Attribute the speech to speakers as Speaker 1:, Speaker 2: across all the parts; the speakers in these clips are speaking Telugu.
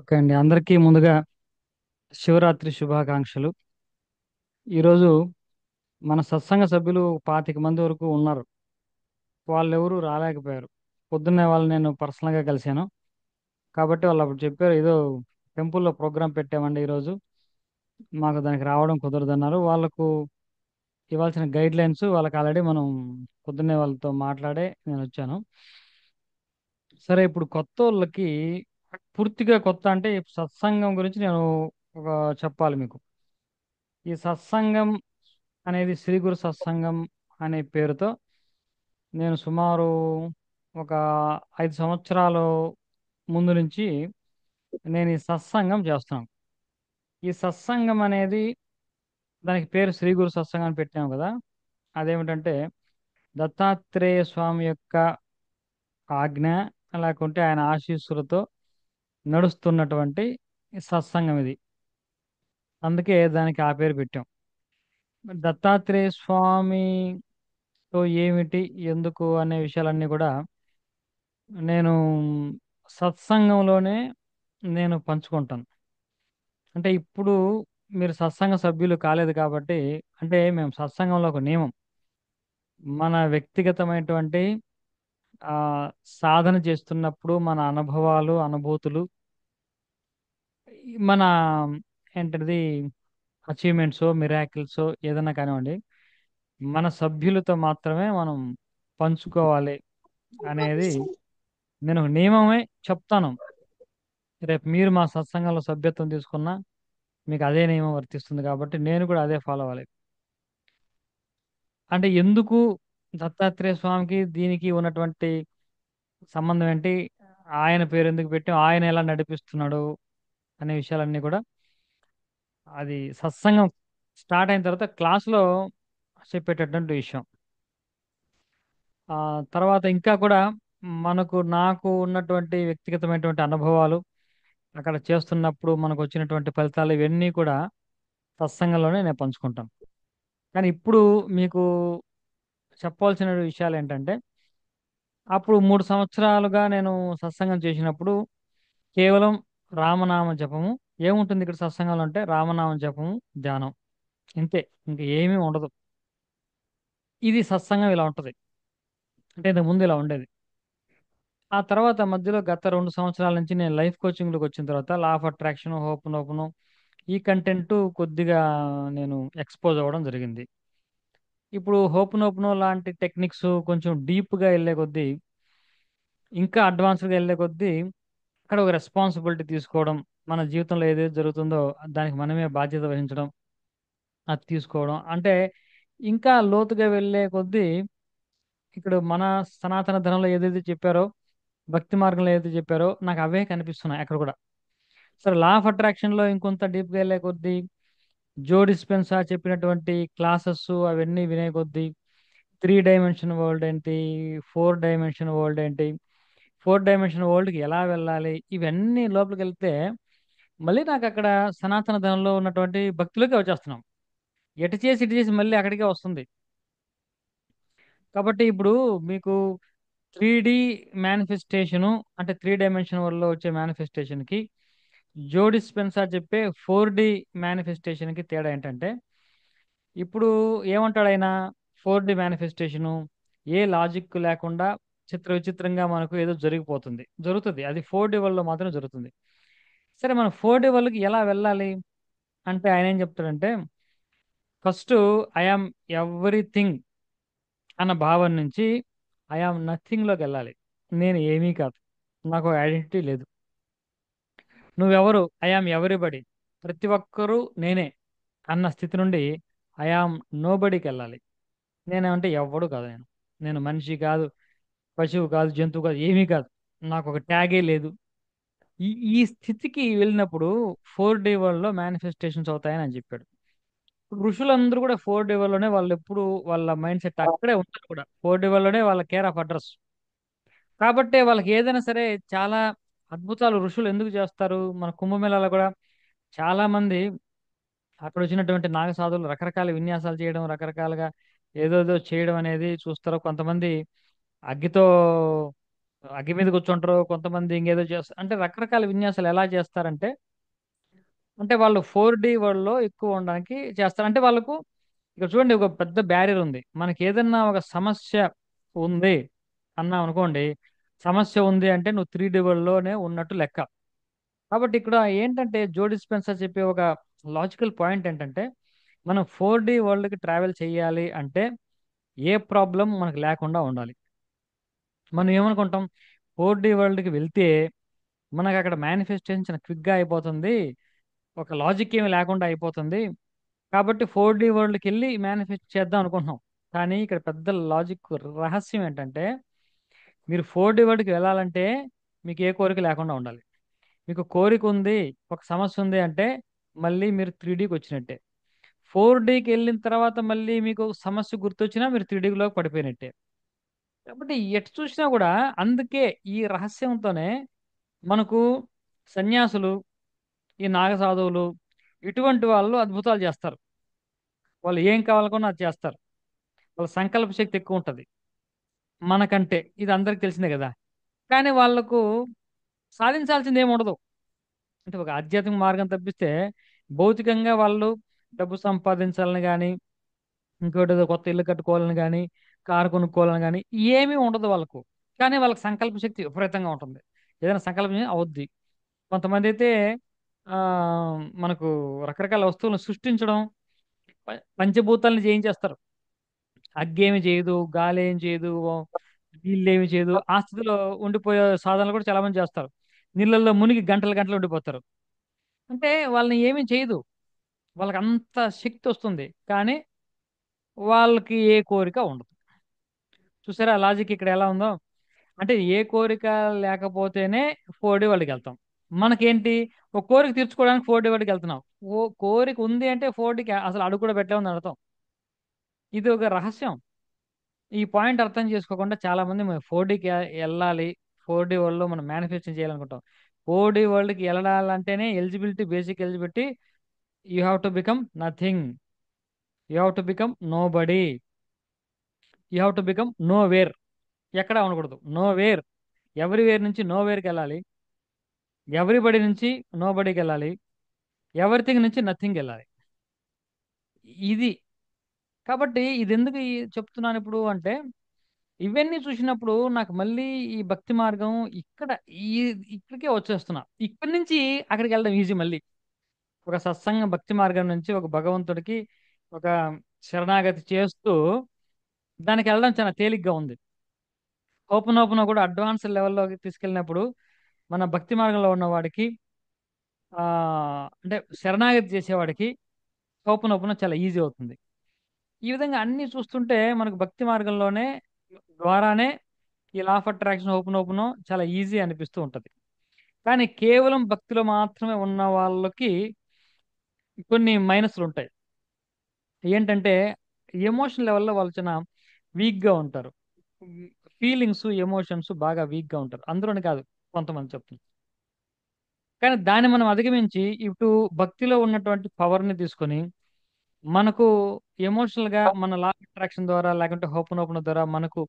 Speaker 1: ఓకే అండి. అందరికీ ముందుగా శివరాత్రి శుభాకాంక్షలు. ఈరోజు మన సత్సంగ సభ్యులు 25 మంది వరకు ఉన్నారు. వాళ్ళెవరూ రాలేకపోయారు. పొద్దున్నే వాళ్ళని నేను పర్సనల్‌గా కలిశాను. కాబట్టి వాళ్ళు అప్పుడు చెప్పారు, "ఏదో టెంపుల్‌లో ప్రోగ్రామ్ పెట్టామండి ఈరోజు. మాకు దానికి రావడం కుదరదన్నారు." వాళ్ళకు ఇవ్వాల్సిన గైడ్‌లైన్స్ వాళ్ళకి ఆల్రెడీ మనం పొద్దున్నే వాళ్ళతో మాట్లాడే నేనొచ్చాను. సరే, ఇప్పుడు కొత్తోళ్ళకి పూర్తిగా కొత్త అంటే ఈ సత్సంగం గురించి నేను ఒక చెప్పాలి మీకు. ఈ సత్సంగం అనేది శ్రీ గురు సత్సంగం అనే పేరుతో నేను సుమారు ఒక 5 సంవత్సరాలు ముందు నుంచి నేను ఈ సత్సంగం చేస్తున్నాను. ఈ సత్సంగం అనేది దానికి పేరు శ్రీ గురు సత్సంగం అని పెట్టాము కదా. అదేమిటంటే దత్తాత్రేయ స్వామి యొక్క ఆజ్ఞ, లేకుంటే ఆయన ఆశీస్సులతో నడుస్తున్నటువంటి ఈ సత్సంగం ఇది. అందుకే దానికి ఆ పేరు పెట్టాం. దత్తాత్రేయ స్వామితో ఏమిటి, ఎందుకు అనే విషయాలన్నీ కూడా నేను సత్సంగంలోనే నేను పంచుకుంటాను. అంటే ఇప్పుడు మీరు సత్సంగ సభ్యులు కాలేదు కాబట్టి, అంటే మేము సత్సంగంలో ఒక నియమం, మన వ్యక్తిగతమైనటువంటి ఆ, సాధన చేస్తున్నప్పుడు మన అనుభవాలు, అనుభూతులు, మన ఏంటది అచీవ్మెంట్స్, మిరాకిల్స్ ఏదైనా కానివ్వండి, మన సభ్యులతో మాత్రమే మనం పంచుకోవాలి అనేది నేను ఒక నియమమే చెప్తాను. రేపు మీరు మా సత్సంగంలో సభ్యత్వం తీసుకున్నా మీకు అదే నియమం వర్తిస్తుంది కాబట్టి నేను కూడా అదే ఫాలో అవ్వాలి. అంటే ఎందుకు దత్తాత్రేయ స్వామికి దీనికి ఉన్నటువంటి సంబంధం ఏంటి, ఆయన పేరు ఎందుకు పెట్టాం, ఆయన ఎలా నడిపిస్తున్నాడు అనే విషయాలన్నీ కూడా అది సత్సంగం స్టార్ట్ అయిన తర్వాత క్లాస్లో చెప్పేటటువంటి విషయం. ఆ తర్వాత ఇంకా కూడా నాకు ఉన్నటువంటి వ్యక్తిగతమైనటువంటి అనుభవాలు, అక్కడ చేస్తున్నప్పుడు మనకు వచ్చినటువంటి ఫలితాలు, ఇవన్నీ కూడా సత్సంగంలోనే నేను పంచుకుంటాను. కానీ ఇప్పుడు మీకు చెప్పవలసిన విషయాలు ఏంటంటే, అప్పుడు 3 సంవత్సరాలుగా నేను సత్సంగం చేసినప్పుడు కేవలం రామనామ జపము. ఏముంటుంది ఇక్కడ సత్సంగంలో అంటే రామనామ జపము, ధ్యానం, ఇంతే. ఇంక ఏమీ ఉండదు. ఇది సత్సంగం ఇలా ఉంటది. అంటే ఇంతకు ముందు ఇలా ఉండేది. ఆ తర్వాత మధ్యలో గత 2 సంవత్సరాల నుంచి నేను లైఫ్ కోచింగ్‌లోకి వచ్చిన తర్వాత లా ఆఫ్ అట్రాక్షన్, హోపనోపనో ఈ కంటెంట్ కొద్దిగా నేను ఎక్స్‌పోజ్ అవ్వడం జరిగింది. ఇప్పుడు హోపనోపనో లాంటి టెక్నిక్స్ కొంచెం డీప్‌గా ఎళ్ళే కొద్దీ, ఇంకా అడ్వాన్స్‌డ్‌గా ఎళ్ళే కొద్దీ అక్కడ ఒక రెస్పాన్సిబిలిటీ తీసుకోవడం, మన జీవితంలో ఏదైతే జరుగుతుందో దానికి మనమే బాధ్యత వహించడం, అది తీసుకోవడం. అంటే ఇంకా లోతుగా వెళ్ళే కొద్దీ ఇక్కడ మన సనాతన ధర్మంలో ఏదైతే చెప్పారో, భక్తి మార్గంలో ఏదైతే చెప్పారో నాకు అవే కనిపిస్తున్నాయి అక్కడ కూడా. సరే, లా ఆఫ్ అట్రాక్షన్‌లో ఇంకొంత డీప్‌గా వెళ్ళే కొద్దీ జో డిస్పెన్సా చెప్పినటువంటి క్లాసెస్ అవన్నీ వినే కొద్దీ 3 డైమెన్షన్ వరల్డ్ ఏంటి, 4 డైమెన్షన్ వరల్డ్ ఏంటి, 4 డైమెన్షన్ వరల్డ్‌కి ఎలా వెళ్ళాలి, ఇవన్నీ లోపలికెళ్తే మళ్ళీ నాకక్కడ సనాతన ధర్మంలో ఉన్నటువంటి భక్తిలోకే వచ్చేస్తున్నాం. ఇటు చేసి మళ్ళీ అక్కడికే వస్తుంది. కాబట్టి ఇప్పుడు మీకు 3D మేనిఫెస్టేషను, అంటే 3 డైమెన్షన్ వరల్డ్‌లో వచ్చే మేనిఫెస్టేషన్‌కి, జో డిస్పెన్సా చెప్పే 4D మేనిఫెస్టేషన్‌కి తేడా ఏంటంటే, ఇప్పుడు ఏమంటాడాయన, 4D మేనిఫెస్టేషను ఏ లాజిక్ లేకుండా చిత్ర విచిత్రంగా మనకు ఏదో జరిగిపోతుంది. జరుగుతది. అది 4D వరల్డ్‌లో మాత్రమే జరుగుతుంది. సరే, మనం 4D వరల్డ్‌కి ఎలా వెళ్ళాలి? అంటే ఆయనేం చెప్తాడంటే, ఫస్టు ఐ యామ్ ఎవ్రీథింగ్ అన్న భావన నుంచి ఐ యామ్ నథింగ్‌లోకెళ్ళాలి. నేను ఏమీ కాదు. నాకు ఐడెంటిటీ లేదు. నువ్వెవరు? I am everybody. ప్రతి ఒక్కరు నేనే అన్న స్థితి నుండి ఐ యామ్ నోబడీకెళ్ళాలి. నేనేమంటే ఎవ్వడు కాదు నేను. నేను మనిషి కాదు, పశువు కాదు, జంతువు కాదు, ఏమీ కాదు. నాకొక ట్యాగే లేదు. ఈ ఈ స్థితికి వెళ్ళినప్పుడు 4D వరల్డ్‌లో మేనిఫెస్టేషన్స్ అవుతాయని ఆయన చెప్పాడు. ఇప్పుడు ఋషులందరూ కూడా 4D వరల్డ్‌లోనే వాళ్ళెప్పుడు వాళ్ళ మైండ్ సెట్ అక్కడే ఉంటారు కూడా. 4D వరల్డ్‌లోనే వాళ్ళ కేర్ ఆఫ్ అడ్రెస్. కాబట్టే వాళ్ళకి ఏదైనా సరే చాలా అద్భుతాలు ఋషులు ఎందుకు చేస్తారు? మన కుంభమేళాలో కూడా చాలా మంది అక్కడ వచ్చినటువంటి నాగసాధువులు రకరకాల విన్యాసాలు చేయడం, రకరకాలుగా ఏదేదో చేయడం అనేది చూస్తారు. కొంతమంది అగ్గితో అగ్గి మీద కూర్చుంటారు, కొంతమంది ఇంకేదో చేస్తారు. అంటే రకరకాల విన్యాసాలు ఎలా చేస్తారంటే, అంటే వాళ్ళు 4D వరల్డ్‌లో ఎక్కువ ఉండడానికి చేస్తారు. అంటే వాళ్ళకు ఇక్కడ చూడండి, ఒక పెద్ద బ్యారియర్ ఉంది. మనకి ఏదన్నా ఒక సమస్య ఉంది అన్నాం అనుకోండి, సమస్య ఉంది అంటే నువ్వు 3D వరల్డ్‌లోనే ఉన్నట్టు లెక్క. కాబట్టి ఇక్కడ ఏంటంటే జో డిస్పెన్సా చెప్పే ఒక లాజికల్ పాయింట్ ఏంటంటే, మనం 4D వరల్డ్‌కి ట్రావెల్ చేయాలి అంటే ఏ ప్రాబ్లం మనకు లేకుండా ఉండాలి. మనం ఏమనుకుంటాం, 4D వరల్డ్‌కి వెళ్తే మనకు అక్కడ మేనిఫెస్టేషన్ చాలా క్విక్‌గా అయిపోతుంది. ఒక లాజిక్ ఏమి లేకుండా అయిపోతుంది. కాబట్టి 4D వరల్డ్‌కి వెళ్ళి మేనిఫెస్ట్ చేద్దాం అనుకుంటున్నాం. కానీ ఇక్కడ పెద్ద లాజిక్ రహస్యం ఏంటంటే, మీరు 4D వరల్డ్‌కి వెళ్ళాలంటే మీకు ఏ కోరిక లేకుండా ఉండాలి. మీకు కోరిక ఉంది, ఒక సమస్య ఉంది అంటే మళ్ళీ మీరు 3Dకి వచ్చినట్టే. 4Dకి వెళ్ళిన తర్వాత మళ్ళీ మీకు సమస్య గుర్తొచ్చినా మీరు 3Dలోకి పడిపోయినట్టే. కాబట్టి ఎటు చూసినా కూడా అందుకే ఈ రహస్యంతోనే మనకు సన్యాసులు, ఈ నాగసాధువులు, ఇటువంటి వాళ్ళు అద్భుతాలు చేస్తారు. వాళ్ళు ఏం కావాలనుకున్నా అది చేస్తారు. వాళ్ళ సంకల్ప శక్తి ఎక్కువ ఉంటుంది మనకంటే. ఇది అందరికి తెలిసిందే కదా. కానీ వాళ్ళకు సాధించాల్సింది ఏమి ఉండదు. అంటే ఒక ఆధ్యాత్మిక మార్గం తప్పిస్తే భౌతికంగా వాళ్ళు డబ్బు సంపాదించాలని కానీ, ఇంకోటి ఏదో కొత్త ఇల్లు కట్టుకోవాలని కానీ, కారు కొనుక్కోవాలని కానీ ఏమీ ఉండదు వాళ్ళకు. కానీ వాళ్ళకి సంకల్ప శక్తి విపరీతంగా ఉంటుంది. ఏదైనా సంకల్పం అవుద్ది. కొంతమంది అయితే ఆ, మనకు రకరకాల వస్తువులను సృష్టించడం, పంచభూతాలను జయించేస్తారు. అగ్గి ఏమి చేయదు, గాలి ఏం చేయదు, నీళ్ళు ఏమి చేయదు. ఆ స్థితిలో ఉండిపోయే సాధనలు కూడా చాలా మంది చేస్తారు. నీళ్ళల్లో మునిగి గంటలు గంటలు ఉండిపోతారు. అంటే వాళ్ళని ఏమీ చేయదు. వాళ్ళకి అంత శక్తి వస్తుంది. కానీ వాళ్ళకి ఏ కోరిక ఉండదు. చూసారా లాజిక్ ఇక్కడ ఎలా ఉందో? అంటే ఏ కోరిక లేకపోతేనే 4D వాళ్ళకి వెళ్తాం. మనకేంటి, ఒక కోరిక తీర్చుకోవడానికి 4D వాళ్ళకి వెళ్తున్నాం. ఓ కోరిక ఉంది అంటే 4Dకి అసలు అడుగు కూడా పెట్టామని అర్థం. ఇది ఒక రహస్యం. ఈ పాయింట్ అర్థం చేసుకోకుండా చాలా మంది మేము 4Dకి వెళ్ళాలి, 4D వరల్డ్లో మనం మేనిఫెస్టింగ్ చేయాలనుకుంటాం. 4D వరల్డ్కి వెళ్ళాలంటేనే eligibility, basic eligibility, you have to become nothing, you have to become nobody, you have to become nowhere. ఎక్కడ ఉండకూడదు, నో వేర్. ఎవ్రీవేర్ నుంచి నో వేర్కి వెళ్ళాలి, ఎవ్రీబడి నుంచి నో బడీకి వెళ్ళాలి, ఎవ్రీథింగ్ నుంచి నథింగ్ వెళ్ళాలి. ఇది కాబట్టి ఇది ఎందుకు చెప్తున్నాను ఇప్పుడు అంటే, ఇవన్నీ చూసినప్పుడు నాకు మళ్ళీ ఈ భక్తి మార్గం ఇక్కడ ఈ ఇక్కడికే వచ్చేస్తున్నా. ఇక్కడి నుంచి అక్కడికి వెళ్ళడం ఈజీ మళ్ళీ. ఒక సత్సంగ భక్తి మార్గం నుంచి ఒక భగవంతుడికి ఒక శరణాగతి చేస్తూ దానికి వెళ్ళడం చాలా తేలిగ్గా ఉంది. ఓపెన్ ఓపెన్ కూడా అడ్వాన్స్ లెవెల్లోకి తీసుకెళ్ళినప్పుడు మన భక్తి మార్గంలో ఉన్న వాడికి ఆ అంటే శరణాగతి చేసేవాడికి ఓపెన్ ఓపెన్ చాలా ఈజీ అవుతుంది. ఈ విధంగా అన్ని చూస్తుంటే మనకు భక్తి మార్గంలోనే ద్వారానే ఈ లా ఆఫ్ అట్రాక్షన్ ఓపెన్ ఓపెన్ చాలా ఈజీ అనిపిస్తూ ఉంటది. కానీ కేవలం భక్తిలో మాత్రమే ఉన్న వాళ్ళకి కొన్ని మైనస్లు ఉంటాయి. ఏంటంటే ఎమోషన్ లెవెల్లో వాళ్ళు చాలా వీక్గా ఉంటారు. ఫీలింగ్స్, ఎమోషన్స్ బాగా వీక్గా ఉంటారు. అందులోని కాదు, కొంతమంది చెప్తున్నారు. కానీ దాన్ని మనం అధిగమించి ఇటు భక్తిలో ఉన్నటువంటి పవర్ని తీసుకొని మనకు ఎమోషనల్గా మన లా ఆఫ్ అట్రాక్షన్ ద్వారా లేకుంటే ఓపెన్ ఓపెన్ ద్వారా మనకు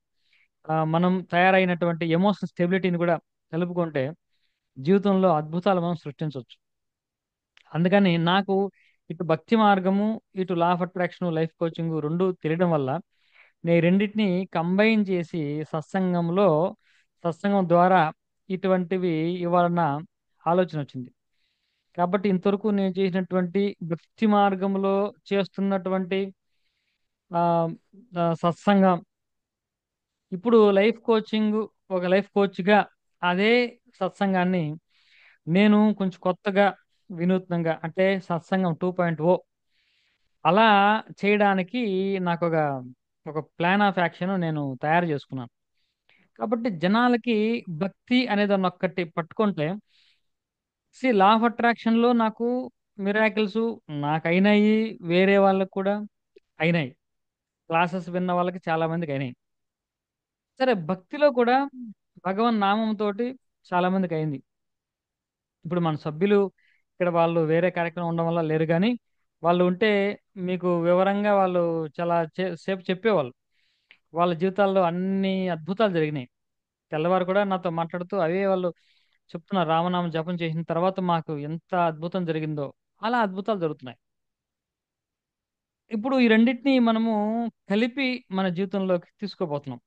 Speaker 1: మనం తయారైనటువంటి ఎమోషనల్ స్టెబిలిటీని కూడా కలుపుకుంటే జీవితంలో అద్భుతాలు మనం సృష్టించవచ్చు. అందుకని నాకు ఇటు భక్తి మార్గము, ఇటు లా ఆఫ్ అట్రాక్షన్, లైఫ్ కోచింగ్ రెండు తెలియడం వల్ల నేను రెండింటిని కంబైన్ చేసి సత్సంగంలో, సత్సంగం ద్వారా ఇటువంటివి ఇవ్వాలన్న ఆలోచన వచ్చింది. కాబట్టి ఇంతవరకు నేను చేసినటువంటి భక్తి మార్గంలో చేస్తున్నటువంటి ఆ, సత్సంగం, ఇప్పుడు లైఫ్ కోచింగ్, ఒక లైఫ్ కోచ్గా అదే సత్సంగాన్ని నేను కొంచెం కొత్తగా, వినూత్నంగా అంటే సత్సంగం 2.0 అలా చేయడానికి నాకు ఒక ప్లాన్ ఆఫ్ యాక్షన్ నేను తయారు చేసుకున్నాను. కాబట్టి జనాలకి భక్తి అనేది ఒక్కటి పట్టుకుంటే, లా ఆఫ్ అట్రాక్షన్లో నాకు మిరాకిల్స్ నాకు అయినాయి, వేరే వాళ్ళకు కూడా అయినాయి. క్లాసెస్ విన్న వాళ్ళకి చాలా మందికి అయినాయి. సరే భక్తిలో కూడా భగవన్ నామంతో చాలా మందికి అయింది. ఇప్పుడు మన సభ్యులు ఇక్కడ వాళ్ళు వేరే కార్యక్రమం ఉండడం వల్ల లేరు కానీ, వాళ్ళు ఉంటే మీకు వివరంగా వాళ్ళు చాలా సేపు చెప్పేవాళ్ళు. వాళ్ళ జీవితాల్లో అన్ని అద్భుతాలు జరిగినాయి. తెల్లవారు కూడా నాతో మాట్లాడుతూ అవే వాళ్ళు చెప్తున్నారు. రామనామం జపం చేసిన తర్వాత మాకు ఎంత అద్భుతం జరిగిందో. అలా అద్భుతాలు జరుగుతున్నాయి. ఇప్పుడు ఈ రెండిటిని మనము కలిపి మన జీవితంలోకి తీసుకోబోతున్నాం.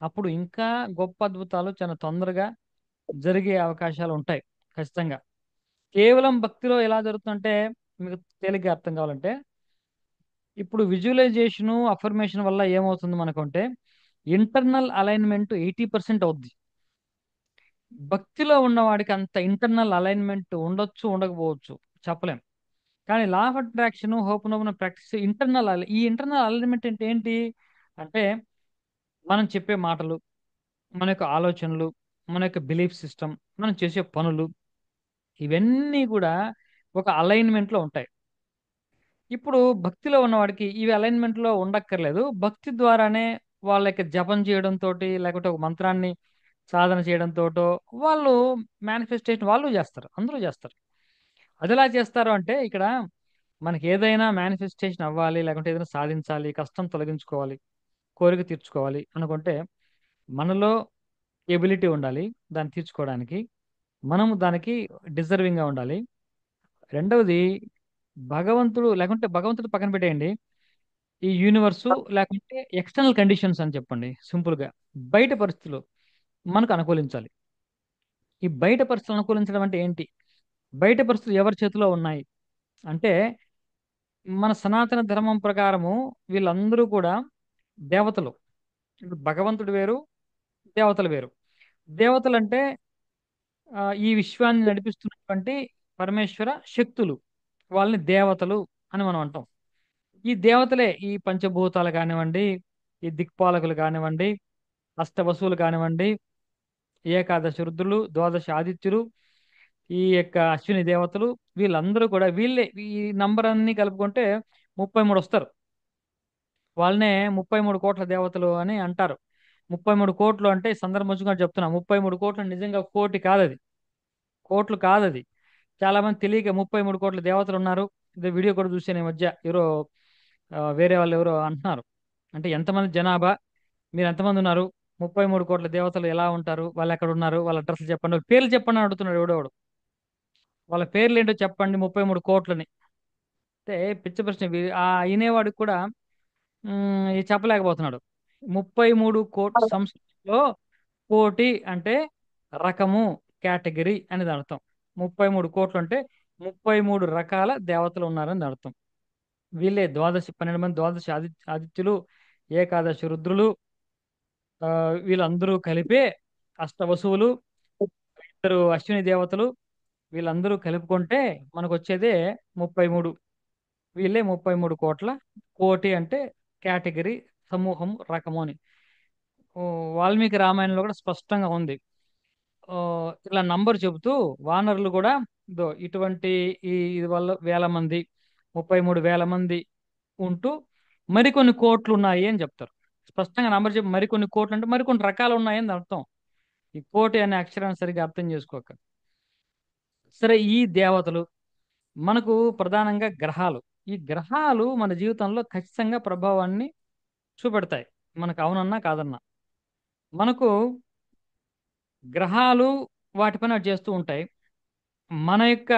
Speaker 1: అప్పుడు ఇంకా గొప్ప అద్భుతాలు చాలా తొందరగా జరిగే అవకాశాలు ఉంటాయి ఖచ్చితంగా. కేవలం భక్తిలో ఎలా జరుగుతుందంటే మీకు తేలిగ్గా అర్థం కావాలంటే, ఇప్పుడు విజువలైజేషను, అఫర్మేషన్ వల్ల ఏమవుతుంది మనకంటే ఇంటర్నల్ అలైన్మెంట్ 80% అవుద్ది. భక్తిలో ఉన్నవాడికి అంత ఇంటర్నల్ అలైన్మెంట్ ఉండొచ్చు, ఉండకపోవచ్చు, చెప్పలేం. కానీ law of attraction, Hooponopono practice ఈ ఇంటర్నల్ అలైన్మెంట్ అంటే ఏంటి అంటే, మనం చెప్పే మాటలు, మన యొక్క ఆలోచనలు, మన యొక్క బిలీఫ్ సిస్టమ్, మనం చేసే పనులు, ఇవన్నీ కూడా ఒక అలైన్మెంట్ లో ఉంటాయి. ఇప్పుడు భక్తిలో ఉన్నవాడికి ఇవి అలైన్మెంట్ లో ఉండక్కర్లేదు. భక్తి ద్వారానే వాళ్ళ యొక్క జపం చేయడంతో, లేకపోతే ఒక మంత్రాన్ని సాధన చేయడంతోటో వాళ్ళు మేనిఫెస్టేషన్ వాళ్ళు చేస్తారు, అందరూ చేస్తారు. అది ఎలా చేస్తారు అంటే, ఇక్కడ మనకి ఏదైనా మేనిఫెస్టేషన్ అవ్వాలి, లేకుంటే ఏదైనా సాధించాలి, కష్టం తొలగించుకోవాలి, కోరిక తీర్చుకోవాలి అనుకుంటే మనలో ఎబిలిటీ ఉండాలి దాన్ని తీర్చుకోవడానికి. మనము దానికి డిజర్వింగ్ గా ఉండాలి. రెండవది, భగవంతుడు లేకుంటే భగవంతుడు పక్కన పెట్టేయండి, ఈ యూనివర్సు లేకుంటే ఎక్స్టర్నల్ కండిషన్స్ అని చెప్పండి సింపుల్ గా, బయట పరిస్థితులు మనకు అనుకూలించాలి. ఈ బయట పరిస్థితులు అనుకూలించడం అంటే ఏంటి? బయట పరిస్థితులు ఎవరి చేతిలో ఉన్నాయి అంటే, మన సనాతన ధర్మం ప్రకారము వీళ్ళందరూ కూడా దేవతలు. ఇప్పుడు భగవంతుడు వేరు, దేవతలు వేరు. దేవతలు అంటే ఈ విశ్వాన్ని నడిపిస్తున్నటువంటి పరమేశ్వర శక్తులు, వాళ్ళని దేవతలు అని మనం అంటాం. ఈ దేవతలే ఈ పంచభూతాలు కానివ్వండి, ఈ దిక్పాలకులు కానివ్వండి, అష్టవసువులు కానివ్వండి, ఏకాదశ రుద్రులు, ద్వాదశ ఆదిత్యులు, ఈ యొక్క అశ్విని దేవతలు, వీళ్ళందరూ కూడా వీళ్ళే. ఈ నంబర్ అన్ని కలుపుకుంటే 33 వస్తారు. వాళ్ళనే 33 కోట్ల దేవతలు అని అంటారు. 33 కోట్లు అంటే ఈ సందర్భం వచ్చి కూడా చెప్తున్నా, 33 కోట్లు నిజంగా కోటి కాదది, కోట్లు కాదది. చాలా మంది తెలియక 33 కోట్ల దేవతలు ఉన్నారు. ఇదే వీడియో కూడా చూసాను ఈ మధ్య, ఎవరో వేరే వాళ్ళు ఎవరో అంటున్నారు. అంటే ఎంతమంది జనాభా, మీరు ఎంతమంది ఉన్నారు, 33 కోట్ల దేవతలు ఎలా ఉంటారు, వాళ్ళు ఎక్కడ ఉన్నారు, వాళ్ళ అడ్రస్లు చెప్పండి, వాళ్ళ పేర్లు చెప్పండి అని అడుగుతున్నాడు ఎవడోడు. వాళ్ళ పేర్లు ఏంటో చెప్పండి 33 కోట్లని. అంటే పిచ్చ ప్రశ్న. ఆ వినేవాడికి కూడా ఇది చెప్పలేకపోతున్నాడు. 33 కోట్ల సంస్కృతిలో కోటి అంటే రకము, కేటగిరీ అనేది అర్థం. 33 కోట్లు అంటే 33 రకాల దేవతలు ఉన్నారని అర్థం. వీళ్ళే ద్వాదశి, 12 మంది ద్వాదశి ఆదిత్యులు, ఏకాదశి రుద్రులు, ఆ, వీళ్ళందరూ కలిపే అష్టవసువులు, ఇద్దరు అశ్విని దేవతలు, వీళ్ళందరూ కలుపుకుంటే మనకు వచ్చేదే 33. వీళ్ళే 33 కోట్ల. కోటి అంటే కేటగిరీ, సమూహం, రకము అని ఓ, వాల్మీకి రామాయణంలో కూడా స్పష్టంగా ఉంది. ఇట్లా నంబర్ చెబుతూ వానరులు కూడా ఇటువంటి ఇది వల్ల వేల మంది, 33 వేల మంది ఉంటూ మరికొన్ని కోట్లు ఉన్నాయి అని చెప్తారు. స్పష్టంగా నంబర్ చెప్పి మరికొన్ని కోట్లు అంటే మరికొన్ని రకాలు ఉన్నాయని అర్థం. ఈ కోటి అనే అక్షరాన్ని సరిగ్గా అర్థం చేసుకోక. సరే, ఈ దేవతలు మనకు ప్రధానంగా గ్రహాలు. ఈ గ్రహాలు మన జీవితంలో ఖచ్చితంగా ప్రభావాన్ని చూపెడతాయి, మనకు అవునన్నా కాదన్నా. మనకు గ్రహాలు వాటి పని అటు చేస్తూ ఉంటాయి. మన యొక్క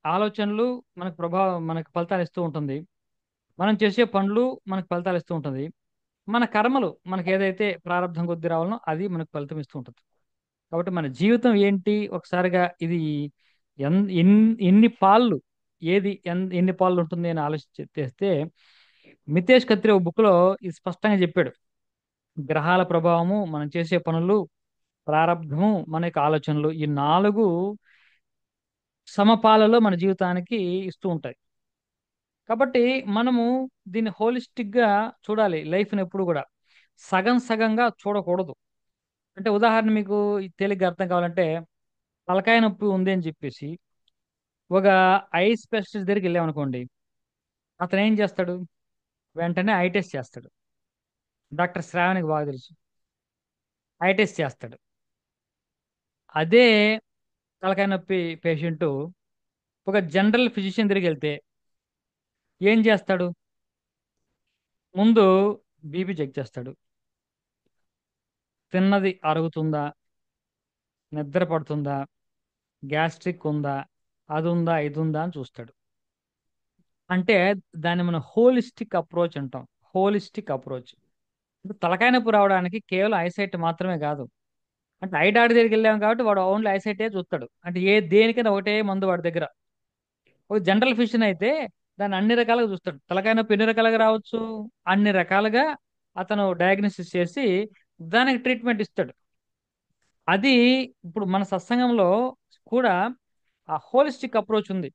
Speaker 1: ఆలోచనలు మనకు ఫలితాలు ఇస్తూ ఉంటుంది. మనం చేసే పనులు మనకు ఫలితాలు ఇస్తూ ఉంటుంది. మన కర్మలు మనకి ఏదైతే ప్రారంధం కొద్ది రావాలనో అది మనకు ఫలితం ఇస్తూ ఉంటుంది. కాబట్టి మన జీవితం ఏంటి ఒకసారిగా ఇది ఎన్ని పాళ్ళు, ఎన్ని పాళ్ళు ఉంటుంది అని ఆలోచించి చేస్తే, మితేష్ కత్రి ఒక బుక్ లో ఇది స్పష్టంగా చెప్పాడు. గ్రహాల ప్రభావము, మనం చేసే పనులు, ప్రారంధము, మన యొక్క ఆలోచనలు, ఈ 4 సమపాలలో మన జీవితానికి ఇస్తూ ఉంటాయి. కాబట్టి మనము దీన్ని హోలిస్టిక్ గా చూడాలి లైఫ్ని ఎప్పుడు కూడా. సగం సగంగా చూడకూడదు. అంటే ఉదాహరణ మీకు తేలిగ్గా అర్థం కావాలంటే, తలకాయ నొప్పి ఉంది అని చెప్పేసి ఒక ఐ స్పెషలిస్ట్ దగ్గరికి వెళ్ళామనుకోండి, అతను ఏం చేస్తాడు? వెంటనే ఐ టెస్ట్ చేస్తాడు. డాక్టర్ శ్రావణికి బాగా తెలుసు. ఐ టెస్ట్ చేస్తాడు. అదే తలకాయ నొప్పి పేషెంట్ ఒక జనరల్ ఫిజిషియన్ దగ్గరికి వెళ్తే ఏం చేస్తాడు? ముందు బీపీ చెక్ చేస్తాడు, తిన్నది అరుగుతుందా, నిద్ర పడుతుందా, గ్యాస్ట్రిక్ ఉందా, అది ఉందా ఇది ఉందా అని చూస్తాడు. అంటే దాన్ని మనం హోలిస్టిక్ అప్రోచ్ అంటాం. Holistic approach. ఇప్పుడు తలకాయ నొప్పి రావడానికి కేవలం ఐసైట్ మాత్రమే కాదు. అంటే ఐ డాక్టర్ దగ్గరికి వెళ్ళాం కాబట్టి వాడు ఓన్లీ ఐసైటే చూస్తాడు. అంటే దేనికైనా ఒకటే మందు వాడి దగ్గర. ఒక జనరల్ ఫిజిషియన్ అయితే దాన్ని అన్ని రకాలుగా చూస్తాడు. తలకాయ నొప్పి ఎన్ని రకాలుగా రావచ్చు, అన్ని రకాలుగా అతను డయాగ్నోసిస్ చేసి దానికి ట్రీట్మెంట్ ఇస్తాడు. అది ఇప్పుడు మన సత్సంగంలో కూడా ఆ హోలిస్టిక్ అప్రోచ్ ఉంది.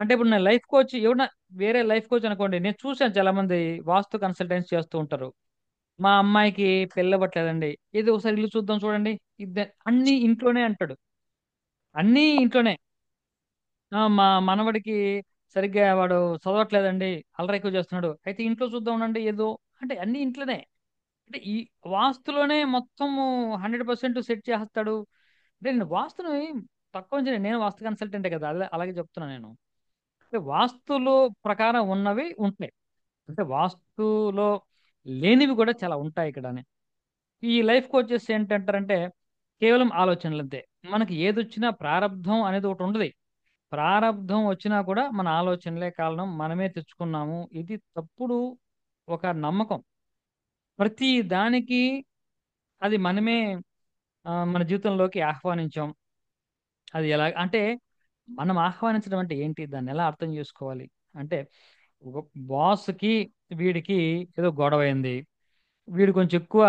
Speaker 1: అంటే ఇప్పుడు నేను లైఫ్ కోచ్ ఎవరైనా వేరే లైఫ్ కోచ్ అనుకోండి, నేను చూశాను చాలా మంది వాస్తు కన్సల్టెన్సీ చేస్తూ ఉంటారు. మా అమ్మాయికి పెళ్ళవట్లేదండి, ఇది ఒకసారి ఇల్లు చూద్దాం చూడండి, అన్ని ఇంట్లోనే అంటాడు. అన్ని ఇంట్లోనే. మా మనవడికి సరిగ్గా వాడు చదవట్లేదండి, అల్లరి ఎక్కువ చేస్తున్నాడు, అయితే ఇంట్లో చూద్దాం ఉండండి ఏదో. అంటే అన్ని ఇంట్లోనే. అంటే ఈ వాస్తులోనే మొత్తము 100% సెట్ చేస్తాడు. అంటే నేను వాస్తుని తక్కువ అంచనా, నేను వాస్తు కన్సల్టెంటే కదా, అలాగే చెప్తున్నా నేను. అంటే వాస్తులో ప్రకారం ఉన్నవి ఉంటాయి. అంటే వాస్తులో లేనివి కూడా చాలా ఉంటాయి ఇక్కడ. ఈ లైఫ్ కోచెస్ ఏంటంటారంటే కేవలం ఆలోచనలు అంతే. మనకి ఏదొచ్చినా ప్రారంధం అనేది ఒకటి ఉండదు. ప్రారంధం వచ్చినా కూడా మన ఆలోచనలే కారణం, మనమే తెచ్చుకున్నాము, ఇది తప్పుడు ఒక నమ్మకం. ప్రతి దానికి అది మనమే మన జీవితంలోకి ఆహ్వానించాం. అది ఎలా అంటే మనం ఆహ్వానించడం అంటే ఏంటి, దాన్ని ఎలా అర్థం చేసుకోవాలి అంటే, ఒక బాస్కి వీడికి ఏదో గొడవ అయింది, వీడు కొంచెం ఎక్కువ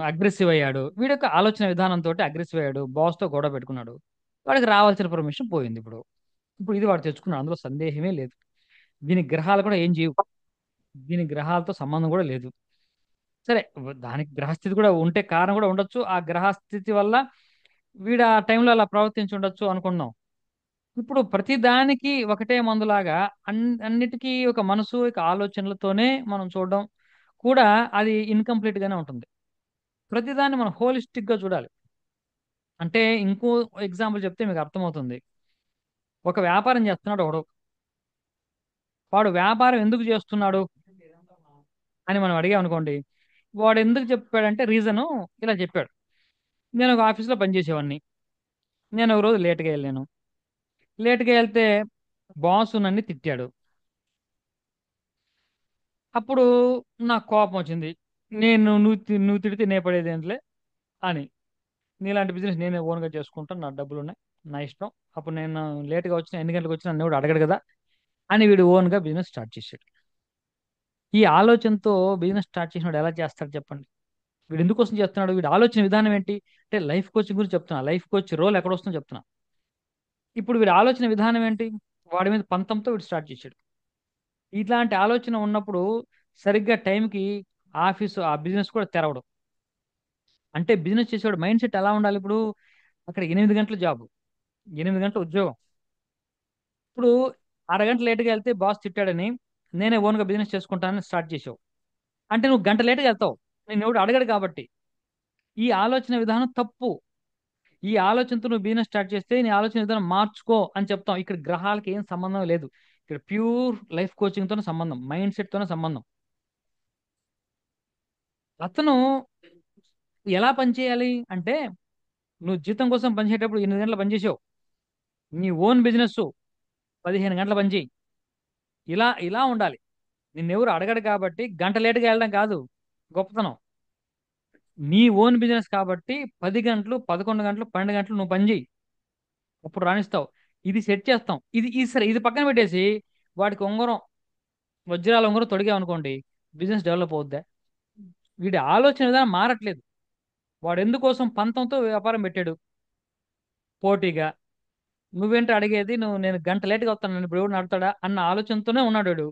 Speaker 1: అగ్రెసివ్ అయ్యాడు, వీడి యొక్క ఆలోచన విధానంతో అగ్రెసివ్ అయ్యాడు, బాస్తో గొడవ పెట్టుకున్నాడు, వాడికి రావాల్సిన పర్మిషన్ పోయింది. ఇప్పుడు ఇప్పుడు ఇది వాడు తెచ్చుకున్నాడు, అందులో సందేహమే లేదు. దీని గ్రహాలు కూడా ఏం చేయవు, దీని గ్రహాలతో సంబంధం కూడా లేదు. సరే, దానికి గ్రహస్థితి కూడా ఉంటే కారణం కూడా ఉండొచ్చు, ఆ గ్రహస్థితి వల్ల వీడు ఆ టైంలో అలా ప్రవర్తించి ఉండొచ్చు అనుకున్నాం. ఇప్పుడు ప్రతి దానికి ఒకటే మందులాగా అన్నిటికీ ఒక మనసు ఒక ఆలోచనలతోనే మనం చూడడం కూడా అది ఇన్కంప్లీట్ గానే ఉంటుంది. ప్రతిదాన్ని మనం హోలిస్టిక్ గా చూడాలి. అంటే ఇంకో ఎగ్జాంపుల్ చెప్తే మీకు అర్థమవుతుంది. ఒక వ్యాపారం చేస్తున్నాడు ఒకడు, వాడు వ్యాపారం ఎందుకు చేస్తున్నాడు అని మనం అడిగామనుకోండి, వాడు ఎందుకు చెప్పాడంటే రీజను ఇలా చెప్పాడు. నేను ఒక ఆఫీస్లో పనిచేసేవాడిని, నేను ఒక రోజు లేట్గా వెళ్ళాను. లేట్గా వెళ్తే బాసు నన్ను తిట్టాడు. అప్పుడు నాకు కోపం వచ్చింది. నువ్వు తిడితే నే పడేది ఏంటిలే అని, నీలాంటి బిజినెస్ నేనే ఓన్గా చేసుకుంటాను, నా డబ్బులు ఉన్నాయి, నా ఇష్టం. అప్పుడు నేను లేట్గా వచ్చిన ఎన్ని గంటలకు వచ్చినా నన్ను ఎవడు అడగడు కదా అని వీడు ఓన్గా బిజినెస్ స్టార్ట్ చేశాడు. ఈ ఆలోచనతో బిజినెస్ స్టార్ట్ చేసినాడు ఎలా చేస్తాడు చెప్పండి. వీడు ఎందుకోసం చేస్తున్నాడు, వీడు ఆలోచన విధానం ఏంటి అంటే, లైఫ్ కోచింగ్ గురించి చెప్తున్నా, లైఫ్ కోచ్ రోల్ ఎక్కడ వస్తుందో చెప్తున్నా. ఇప్పుడు వీడి ఆలోచన విధానం ఏంటి, వాడి మీద పంతంతో వీడు స్టార్ట్ చేశాడు. ఇట్లాంటి ఆలోచన ఉన్నప్పుడు సరిగ్గా టైంకి ఆఫీసు ఆ బిజినెస్ కూడా తెరవడం. అంటే బిజినెస్ చేసేవాడు మైండ్ సెట్ ఎలా ఉండాలి ఇప్పుడు, అక్కడ 8 గంటల జాబ్, 8 గంటల ఉద్యోగం. ఇప్పుడు అరగంట లేట్గా వెళ్తే బాస్ తిట్టాడని నేనే ఓన్గా బిజినెస్ చేసుకుంటానని స్టార్ట్ చేసావు. అంటే నువ్వు గంట లేట్గా వెళ్తావు, నేను ఎవడు అడగడు కాబట్టి. ఈ ఆలోచన విధానం తప్పు. ఈ ఆలోచనతో నువ్వు బిజినెస్ స్టార్ట్ చేస్తే నీ ఆలోచన విధానం మార్చుకో అని చెప్తాం. ఇక్కడ గ్రహాలకి ఏం సంబంధం లేదు, ఇక్కడ ప్యూర్ లైఫ్ కోచింగ్ తోనే సంబంధం, మైండ్ సెట్ తోనే సంబంధం. అతను ఎలా పనిచేయాలి అంటే, నువ్వు జీతం కోసం పనిచేసేటప్పుడు 8 గంటలు పనిచేసావు, నీ ఓన్ బిజినెస్ 15 గంటల పని చేయి. ఇలా ఇలా ఉండాలి. నిన్నెవరు అడగడు కాబట్టి గంట లేటుగా వెళ్ళడం కాదు గొప్పతనం. నీ ఓన్ బిజినెస్ కాబట్టి 10 గంటలు 11 గంటలు 12 గంటలు నువ్వు పని చేయి, అప్పుడు రాణిస్తావు. ఇది సెట్ చేస్తాం, ఇది సరే, ఇది పక్కన పెట్టేసి వాడికి ఉంగరం, వజ్రాల ఉంగరం తొడిగామనుకోండి, బిజినెస్ డెవలప్ అవుద్దా. వీడి ఆలోచన విధానం మారట్లేదు. వాడు ఎందుకోసం పంతంతో వ్యాపారం పెట్టాడు పోటీగా. నువ్వేంటి అడిగేది, నేను గంట లేట్గా వస్తాను, నన్ను ఇప్పుడు ఎవడు నడతాడా అన్న ఆలోచనతోనే ఉన్నాడు వీడు.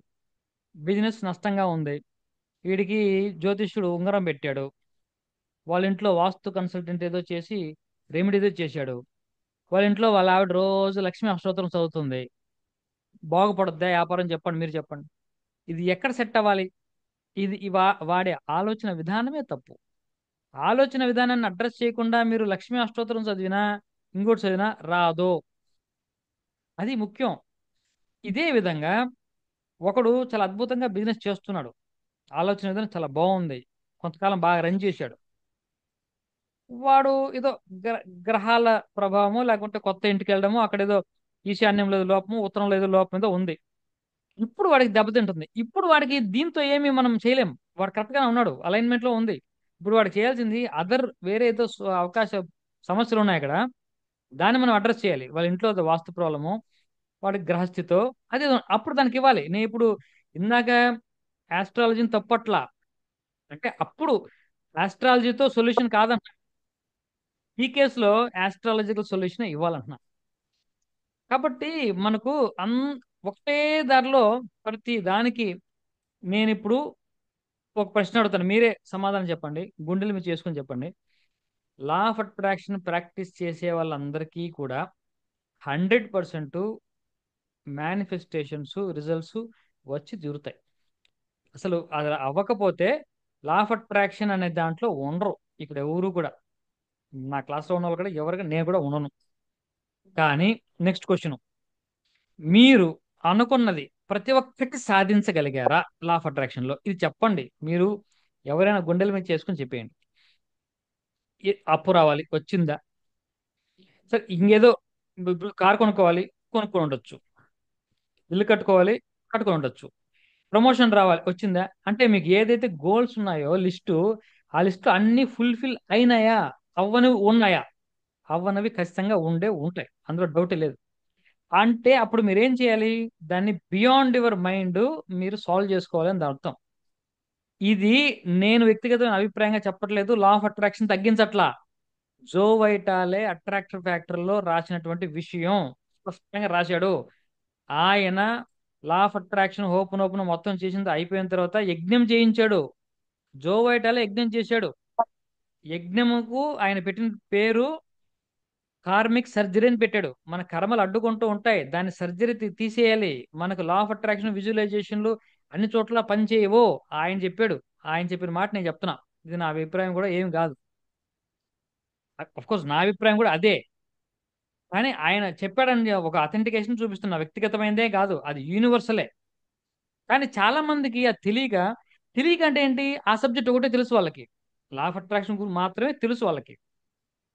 Speaker 1: బిజినెస్ నష్టంగా ఉంది. వీడికి జ్యోతిష్యుడు ఉంగరం పెట్టాడు, వాళ్ళ ఇంట్లో వాస్తు కన్సల్టెంట్ ఏదో చేసి రెమెడీ ఏదో చేశాడు. వాళ్ళ ఇంట్లో వాళ్ళ ఆవిడ రోజు లక్ష్మీ అష్టోత్తరం చదువుతుంది. బాగుపడద్దా వ్యాపారం చెప్పండి, మీరు చెప్పండి. ఇది ఎక్కడ సెట్ అవ్వాలి. వాడే ఆలోచన విధానమే తప్పు. ఆలోచన విధానాన్ని అడ్రస్ చేయకుండా మీరు లక్ష్మీ అష్టోత్తరం చదివినా ఇంకోటి చదివినా రాదు. అది ముఖ్యం. ఇదే విధంగా ఒకడు చాలా అద్భుతంగా బిజినెస్ చేస్తున్నాడు, ఆలోచన విధానం చాలా బాగుంది, కొంతకాలం బాగా రన్ చేశాడు. వాడు ఏదో గ్రహాల ప్రభావమో లేకుంటే కొత్త ఇంటికి వెళ్ళడమో అక్కడ ఏదో ఈశాన్యంలో ఏదో లోపము ఉత్తరంలో ఏదో లోపం ఏదో ఉంది. ఇప్పుడు వాడికి దెబ్బతింటుంది. ఇప్పుడు వాడికి దీంతో ఏమి మనం చేయలేం. వాడు కరెక్ట్ గానే ఉన్నాడు, అలైన్మెంట్ లో ఉంది. ఇప్పుడు వాడు చేయాల్సింది వేరే ఏదో అవకాశ సమస్యలు ఉన్నాయి అక్కడ. దాన్ని మనం అడ్రస్ చేయాలి. వాళ్ళ ఇంట్లో ఏదో వాస్తు ప్రాబ్లము, వాడి గ్రహస్థితో అదే అప్పుడు దానికి ఇవ్వాలి. నేను ఇప్పుడు ఇందాక ఆస్ట్రాలజీని తప్పట్లా, అంటే అప్పుడు ఆస్ట్రాలజీతో సొల్యూషన్ కాదంట. ఈ కేసులో ఆస్ట్రాలజికల్ సొల్యూషన్ ఇవ్వాలంటున్నా. కాబట్టి మనకు అన్ ఒకటే దారిలో ప్రతి దానికి నేను ఇప్పుడు ఒక ప్రశ్న అడుగుతాను, మీరే సమాధానం చెప్పండి, గుండెలు మీరు చేసుకొని చెప్పండి. లా ఆఫ్ అట్రాక్షన్ ప్రాక్టీస్ చేసే వాళ్ళందరికీ కూడా 100% మేనిఫెస్టేషన్స్ రిజల్ట్స్ వచ్చి తీరుతాయి. అసలు అది అవ్వకపోతే లా ఆఫ్ అట్రాక్షన్ అనే దాంట్లో ఉండరు ఇక్కడ ఎవరు కూడా. నా క్లాస్లో ఉన్న వాళ్ళు కూడా ఎవరికి, నేను కూడా ఉండను. కానీ నెక్స్ట్ క్వశ్చన్, మీరు అనుకున్నది ప్రతి ఒక్కటి సాధించగలిగారా లా ఆఫ్ అట్రాక్షన్ లో? ఇది చెప్పండి మీరు. ఎవరైనా గుండెల మీద చేసుకుని చెప్పేయండి. అప్పు రావాలి, వచ్చిందా? సరే ఇంకేదో, ఇప్పుడు కారు కొనుక్కోవాలి, కొనుక్కొని ఉండొచ్చు. ఇల్లు కట్టుకోవాలి, కట్టుకొని ఉండొచ్చు. ప్రమోషన్ రావాలి, వచ్చిందా? అంటే మీకు ఏదైతే గోల్స్ ఉన్నాయో లిస్టు, ఆ లిస్టు అన్ని ఫుల్ఫిల్ అయినాయా? అవ్వనివి ఉన్నాయా? అవ్వనవి ఖచ్చితంగా ఉంటాయి, అందులో డౌటే లేదు. అంటే అప్పుడు మీరు ఏం చేయాలి? దాన్ని బియాండ్ యువర్ మైండ్ మీరు సాల్వ్ చేసుకోవాలని దాని అర్థం. ఇది నేను వ్యక్తిగతమైన అభిప్రాయంగా చెప్పట్లేదు, లా ఆఫ్ అట్రాక్షన్ తగ్గించట్లా. జో వైటాలే అట్రాక్టర్ ఫ్యాక్టర్ లో రాసినటువంటి విషయం స్పష్టంగా రాశాడు. ఆయన law of attraction open open మొత్తం చేసింది అయిపోయిన తర్వాత యజ్ఞం చేయించాడు. జో వైటాలే యజ్ఞం చేశాడు. యజ్ఞముకు ఆయన పెట్టిన పేరు కార్మిక్ సర్జరీ అని పెట్టాడు. మన కర్మలు అడ్డుకుంటూ ఉంటాయి, దాన్ని సర్జరీ తీసేయాలి. మనకు లా ఆఫ్ అట్రాక్షన్ విజువలైజేషన్లు అన్ని చోట్ల పని చేయవు. ఆయన చెప్పాడు. ఆయన చెప్పిన మాట నేను చెప్తున్నా. ఇది నా అభిప్రాయం కూడా ఏం కాదు. కోర్స్ నా అభిప్రాయం కూడా అదే. కానీ ఆయన చెప్పాడని ఒక అథెంటికేషన్ చూపిస్తున్నా, వ్యక్తిగతమైనదే కాదు, అది యూనివర్సలే. కానీ చాలా మందికి అది తెలియక అంటే ఏంటి, ఆ సబ్జెక్ట్ ఒకటే తెలుసు వాళ్ళకి, లా ఆఫ్ అట్రాక్షన్ గురించి మాత్రమే తెలుసు వాళ్ళకి.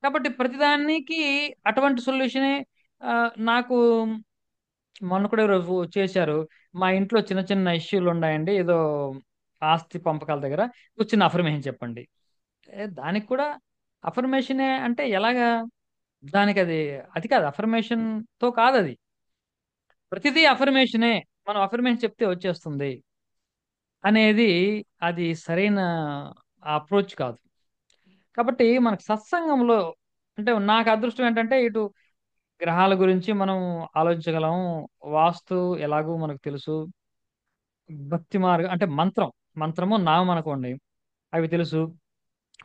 Speaker 1: కాబట్టి ప్రతిదానికి అటువంటి సొల్యూషనే. నాకు మొన్న కూడా రోజు చేశారు. మా ఇంట్లో చిన్న చిన్న ఇష్యూలు ఉన్నాయండి, ఏదో ఆస్తి పంపకాల దగ్గర, ఒక చిన్న అఫర్మేషన్ చెప్పండి. దానికి కూడా అఫర్మేషనే అంటే ఎలాగా? దానికి అది అది కాదు, అఫర్మేషన్ తో కాదు అది. ప్రతిదీ అఫర్మేషనే, మనం అఫర్మేషన్ చెప్తే వచ్చేస్తుంది అనేది అది సరైన అప్రోచ్ కాదు. కాబట్టి మనకు సత్సంగంలో, అంటే నాకు అదృష్టం ఏంటంటే ఇటు గ్రహాల గురించి మనం ఆలోచించగలం, వాస్తు ఎలాగూ మనకు తెలుసు, భక్తి మార్గం అంటే మంత్రము నామం అనుకోండి, అవి తెలుసు.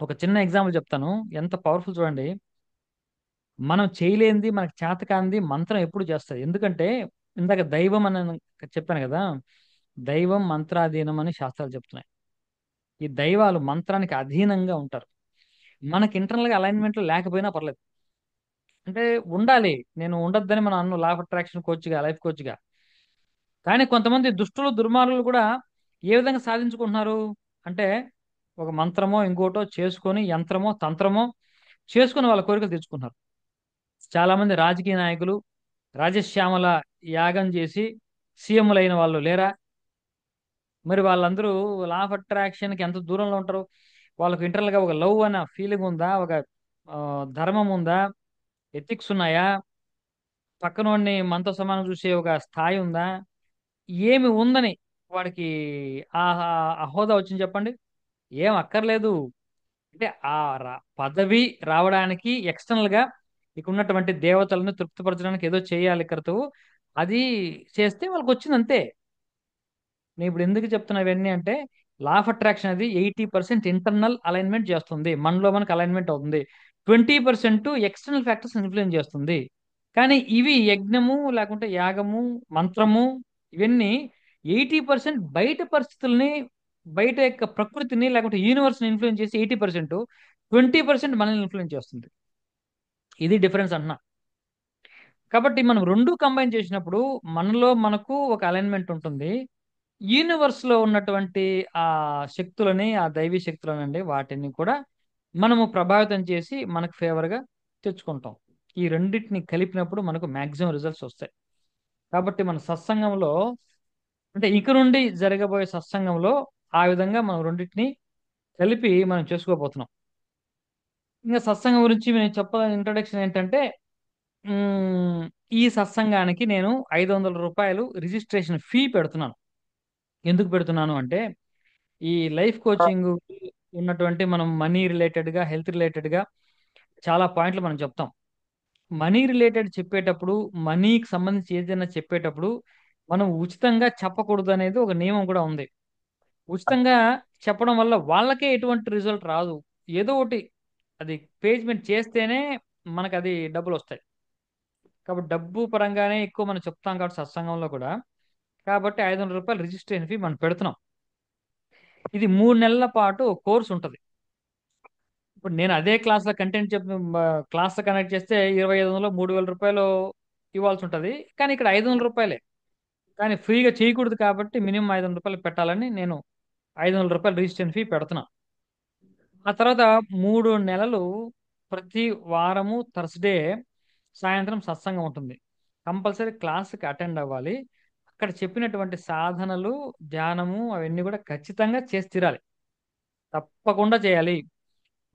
Speaker 1: ఒక చిన్న ఎగ్జాంపుల్ చెప్తాను, ఎంత పవర్ఫుల్ చూడండి. మనం చేయలేనిది, మనకు చేత కానిది మంత్రం ఎప్పుడు చేస్తుంది. ఎందుకంటే ఇందాక దైవం అని చెప్పాను కదా, దైవం మంత్రాధీనం అని శాస్త్రాలు చెప్తున్నాయి. ఈ దైవాలు మంత్రానికి అధీనంగా ఉంటారు. మనకి ఇంటర్నల్ గా అలైన్మెంట్ లేకపోయినా పర్లేదు, అంటే ఉండాలి. నేను ఉండొద్దని మనం అన్ను లా ఆఫ్ అట్రాక్షన్ కోచ్గా, లైఫ్ కోచ్గా. కానీ కొంతమంది దుష్టులు దుర్మార్గులు కూడా ఏ విధంగా సాధించుకుంటున్నారు అంటే, ఒక మంత్రమో ఇంకోటో చేసుకొని, యంత్రమో తంత్రమో చేసుకుని వాళ్ళ కోరికలు తెచ్చుకుంటున్నారు. చాలా మంది రాజకీయ నాయకులు రాజశ్యామల యాగం చేసి సీఎంలైన వాళ్ళు లేరా? మరి వాళ్ళందరూ లా ఆఫ్ అట్రాక్షన్ కి ఎంత దూరంలో ఉంటారు? వాళ్ళకు ఇంటర్నల్ గా ఒక లవ్ అనే ఫీలింగ్ ఉందా? ఒక ఆ, ధర్మం ఉందా? ఎథిక్స్ ఉన్నాయా? పక్కనోడిని మనతో సమానం చూసే ఒక స్థాయి ఉందా? ఏమి ఉందని వాడికి ఆ ఆ హోదా వచ్చింది చెప్పండి? ఏం అక్కర్లేదు. అంటే పదవి రావడానికి ఎక్స్టర్నల్ గా ఇక్కడ ఉన్నటువంటి దేవతలను తృప్తిపరచడానికి ఏదో చేయాలి క్రతువు, అది చేస్తే వాళ్ళకి వచ్చింది అంతే. నేను ఇప్పుడు ఎందుకు చెప్తున్నా ఇవన్నీ అంటే, లా ఆఫ్ అట్రాక్షన్ అది 80% ఇంటర్నల్ అలైన్మెంట్ చేస్తుంది, మనలో మనకు అలైన్మెంట్ అవుతుంది. 20% ఎక్స్టర్నల్ ఫ్యాక్టర్స్ ఇన్ఫ్లుయెన్స్ చేస్తుంది. కానీ ఇవి యజ్ఞము లేకుంటే యాగము, మంత్రము, ఇవన్నీ 80% బయట పరిస్థితుల్ని, బయట యొక్క ప్రకృతిని లేకుంటే యూనివర్స్ని ఇన్ఫ్లుయెన్స్ చేసి 80%, 20% మనల్ని ఇన్ఫ్లుయెన్స్ చేస్తుంది. ఇది డిఫరెన్స్ అంటున్నా. కాబట్టి మనం రెండు కంబైన్ చేసినప్పుడు మనలో మనకు ఒక అలైన్మెంట్ ఉంటుంది. యూనివర్స్ లో ఉన్నటువంటి ఆ శక్తులని, ఆ దైవీ శక్తులనండి, వాటిని కూడా మనము ప్రభావితం చేసి మనకు ఫేవర్గా తెచ్చుకుంటాం. ఈ రెండింటిని కలిపినప్పుడు మనకు మ్యాక్సిమం రిజల్ట్స్ వస్తాయి. కాబట్టి మన సత్సంగంలో, అంటే ఇక నుండి జరగబోయే సత్సంగంలో ఆ విధంగా మనం రెండింటిని కలిపి మనం చేసుకోబోతున్నాం. ఇంకా సత్సంగం గురించి నేను చెప్పాలని ఇంట్రొడక్షన్ ఏంటంటే, మ్మ్, ఈ సత్సంగానికి నేను 500 రూపాయలు రిజిస్ట్రేషన్ ఫీ పెడుతున్నాను. ఎందుకు పెడుతున్నాను అంటే, ఈ లైఫ్ కోచింగ్ ఉన్నటువంటి మనం మనీ రిలేటెడ్గా, హెల్త్ రిలేటెడ్గా చాలా పాయింట్లు మనం చెప్తాం. మనీ రిలేటెడ్ చెప్పేటప్పుడు, మనీకి సంబంధించి ఏదైనా చెప్పేటప్పుడు మనం ఉచితంగా చెప్పకూడదు అనేది ఒక నియమం కూడా ఉంది. ఉచితంగా చెప్పడం వల్ల వాళ్ళకే ఎటువంటి రిజల్ట్ రాదు. ఏదో ఒకటి అది పేమెంట్ చేస్తేనే మనకు అది డబ్బులు వస్తాయి. కాబట్టి డబ్బు పరంగానే ఎక్కువ మనం చెప్తాం కాబట్టి సత్సంగంలో కూడా. కాబట్టి 500 రూపాయలు రిజిస్ట్రేషన్ ఫీ మనం పెడుతున్నాం. ఇది 3 నెలల పాటు కోర్స్ ఉంటుంది. ఇప్పుడు నేను అదే క్లాస్లో కంటెంట్ క్లాస్లో కనెక్ట్ చేస్తే 2500 3000 రూపాయలు ఇవ్వాల్సి ఉంటుంది. కానీ ఇక్కడ 500 రూపాయలే. కానీ ఫ్రీగా చేయకూడదు కాబట్టి మినిమం 500 రూపాయలు పెట్టాలని నేను 500 రూపాయలు రిజిస్ట్రేషన్ ఫీ పెడుతున్నా. ఆ తర్వాత 3 నెలలు ప్రతి వారము థర్స్డే సాయంత్రం సత్సంగం ఉంటుంది. కంపల్సరీ క్లాస్కి అటెండ్ అవ్వాలి. అక్కడ చెప్పినటువంటి సాధనలు, ధ్యానము అవన్నీ కూడా ఖచ్చితంగా చేసి తీరాలి. తప్పకుండా చేయాలి.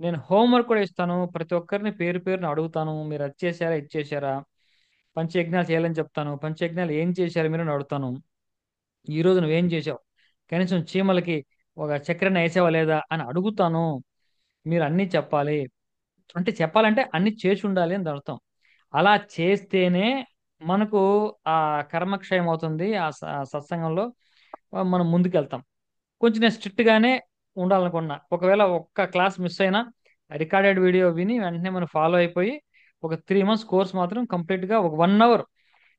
Speaker 1: నేను హోంవర్క్ కూడా ఇస్తాను. ప్రతి ఒక్కరిని పేరు పేరుని అడుగుతాను. మీరు అది చేశారా, ఇది చేశారా, పంచయజ్ఞాలు చేయాలని చెప్తాను. పంచయజ్ఞాలు ఏం చేశారు మీరు అని అడుగుతాను. ఈ రోజు నువ్వేం చేసావు, కనీసం చీమలకి ఒక చక్కెరని వేసావా లేదా అని అడుగుతాను. మీరు అన్నీ చెప్పాలి. అంటే చెప్పాలంటే అన్ని చేసి ఉండాలి అని అర్థం. అలా చేస్తేనే మనకు ఆ కర్మక్షయం అవుతుంది. ఆ సత్సంగంలో మనం ముందుకెళ్తాం. కొంచెం నేను స్ట్రిక్ట్ గానే ఉండాలనుకున్నా. ఒకవేళ ఒక్క క్లాస్ మిస్ అయినా రికార్డెడ్ వీడియో విని వెంటనే మనం ఫాలో అయిపోయి ఒక 3 మంత్స్ కోర్స్ మాత్రం కంప్లీట్ గా ఒక 1 అవర్,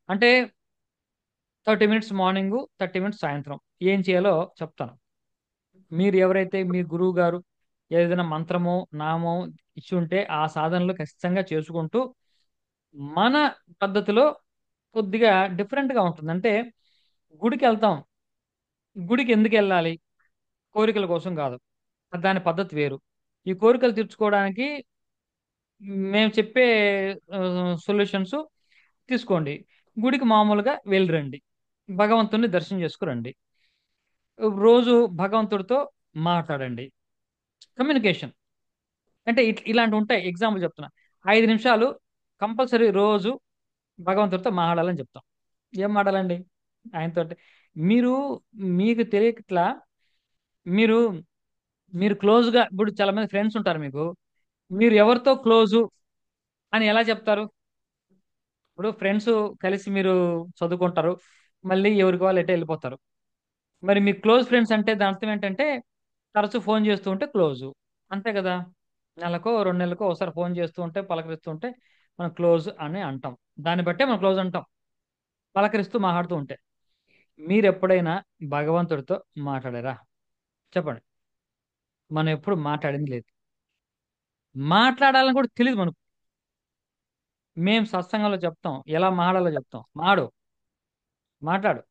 Speaker 1: అంటే 30 మినిట్స్ మార్నింగ్, 30 మినిట్స్ సాయంత్రం ఏం చేయాలో చెప్తాను. మీరు ఎవరైతే మీ గురువు గారు ఏదైనా మంత్రమో నామో ఇచ్చి ఉంటే ఆ సాధనలు ఖచ్చితంగా చేసుకుంటూ మన పద్ధతిలో కొద్దిగా డిఫరెంట్గా ఉంటుంది. అంటే గుడికి వెళ్తాం. గుడికి ఎందుకు వెళ్ళాలి? కోరికల కోసం కాదు. దాని పద్ధతి వేరు. ఈ కోరికలు తీర్చుకోవడానికి మేము చెప్పే సొల్యూషన్స్ తీసుకోండి. గుడికి మామూలుగా వెళ్ళిరండి. భగవంతుని దర్శనం చేసుకురండి. రోజు భగవంతుడితో మాట్లాడండి. కమ్యూనికేషన్ అంటే ఇలాంటివి ఉంటాయి. ఎగ్జాంపుల్ చెప్తున్నా. 5 నిమిషాలు కంపల్సరీ రోజు భగవంతుడితో మాట్లాడాలని చెప్తాం. ఏం మాట్లాడాలండి ఆయనతోటి? మీరు మీకు తెలియట్లా, మీరు మీరు క్లోజ్గా, ఇప్పుడు చాలా మంది ఫ్రెండ్స్ ఉంటారు మీకు. మీరు ఎవరితో క్లోజు అని ఎలా చెప్తారు? ఇప్పుడు ఫ్రెండ్స్ కలిసి మీరు చదువుకుంటారు, మళ్ళీ ఎవరికి వాళ్ళు ఎటే వెళ్ళిపోతారు. మరి మీ క్లోజ్ ఫ్రెండ్స్ అంటే దాని అర్థం ఏంటంటే తరచూ ఫోన్ చేస్తూ ఉంటే క్లోజు, అంతే కదా? నెలకో 2 నెలలకో ఒకసారి ఫోన్ చేస్తూ ఉంటే, పలకరిస్తూ ఉంటే మనం క్లోజ్ అని అంటాం. దాన్ని బట్టే మనం క్లోజ్ అంటాం, పలకరిస్తూ మాట్లాడుతూ ఉంటే. మీరు ఎప్పుడైనా భగవంతుడితో మాట్లాడారా? చెప్పండి. మనం ఎప్పుడు మాట్లాడింది లేదు. మాట్లాడాలని కూడా తెలియదు మనకు. మేము సత్సంగంలో చెప్తాం, ఎలా మాట్లాడాలో చెప్తాం. మాట్లాడు.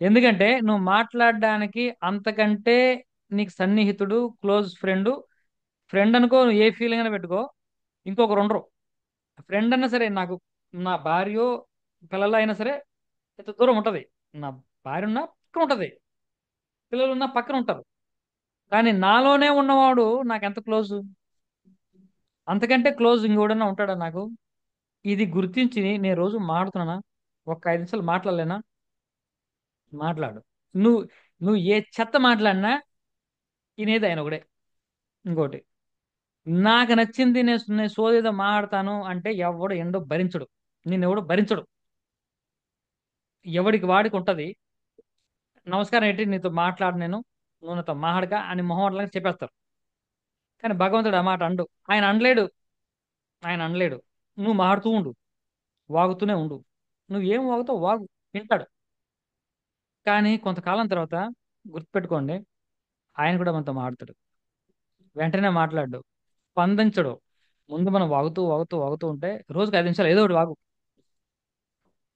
Speaker 1: ఎందుకంటే నువ్వు మాట్లాడడానికి అంతకంటే నీకు సన్నిహితుడు, క్లోజ్ ఫ్రెండ్, ఫ్రెండ్ అనుకో, నువ్వు ఏ ఫీలింగ్ అయినా పెట్టుకో, ఇంకొకరు ఉండరు. ఫ్రెండ్ అన్నా సరే, నాకు నా భార్యో పిల్లలు అయినా సరే ఎంత దూరం ఉంటుంది. నా భార్య ఉన్నా పక్కన ఉంటుంది, పిల్లలు ఉన్నా పక్కన ఉంటారు. కానీ నాలోనే ఉన్నవాడు నాకు ఎంత క్లోజ్? అంతకంటే క్లోజ్ ఇంకోడన్నా ఉంటాడా నాకు? ఇది గుర్తించి నేను రోజు మాడుతున్నానా? ఒక 5 నిమిషాలు మాట్లాడలేనా? మాట్లాడు. నువ్వు నువ్వు ఏ చెత్త మాట్లాడినా తినేది ఆయన ఒకడే. ఇంకోటి, నాకు నచ్చింది నేను సోదేదో మాట్లాడతాను అంటే ఎవడు ఎండో భరించడు. నిన్నెవడు భరించడు. ఎవడికి వాడికి ఉంటది. నమస్కారం ఏంటి, నీతో మాట్లాడు, నేను నువ్వు నాతో మాట్లాడక అని మొహమాటంగా చెప్పేస్తారు. కానీ భగవంతుడు ఆ మాట అండు. ఆయన అనలేడు. ఆయన అనలేడు. నువ్వు మాడుతూ ఉండు, వాగుతూనే ఉండు. నువ్వు ఏం వాగుతావు వాగు, వింటాడు. కానీ కొంతకాలం తర్వాత గుర్తుపెట్టుకోండి, ఆయన కూడా మనతో మాట్లాడతాడు. వెంటనే మాట్లాడు, స్పందించడు. ముందు మనం వాగుతూ వాగుతూ వాగుతూ ఉంటే రోజుకి 5 నిమిషాలు ఏదో ఒకటి వాగు.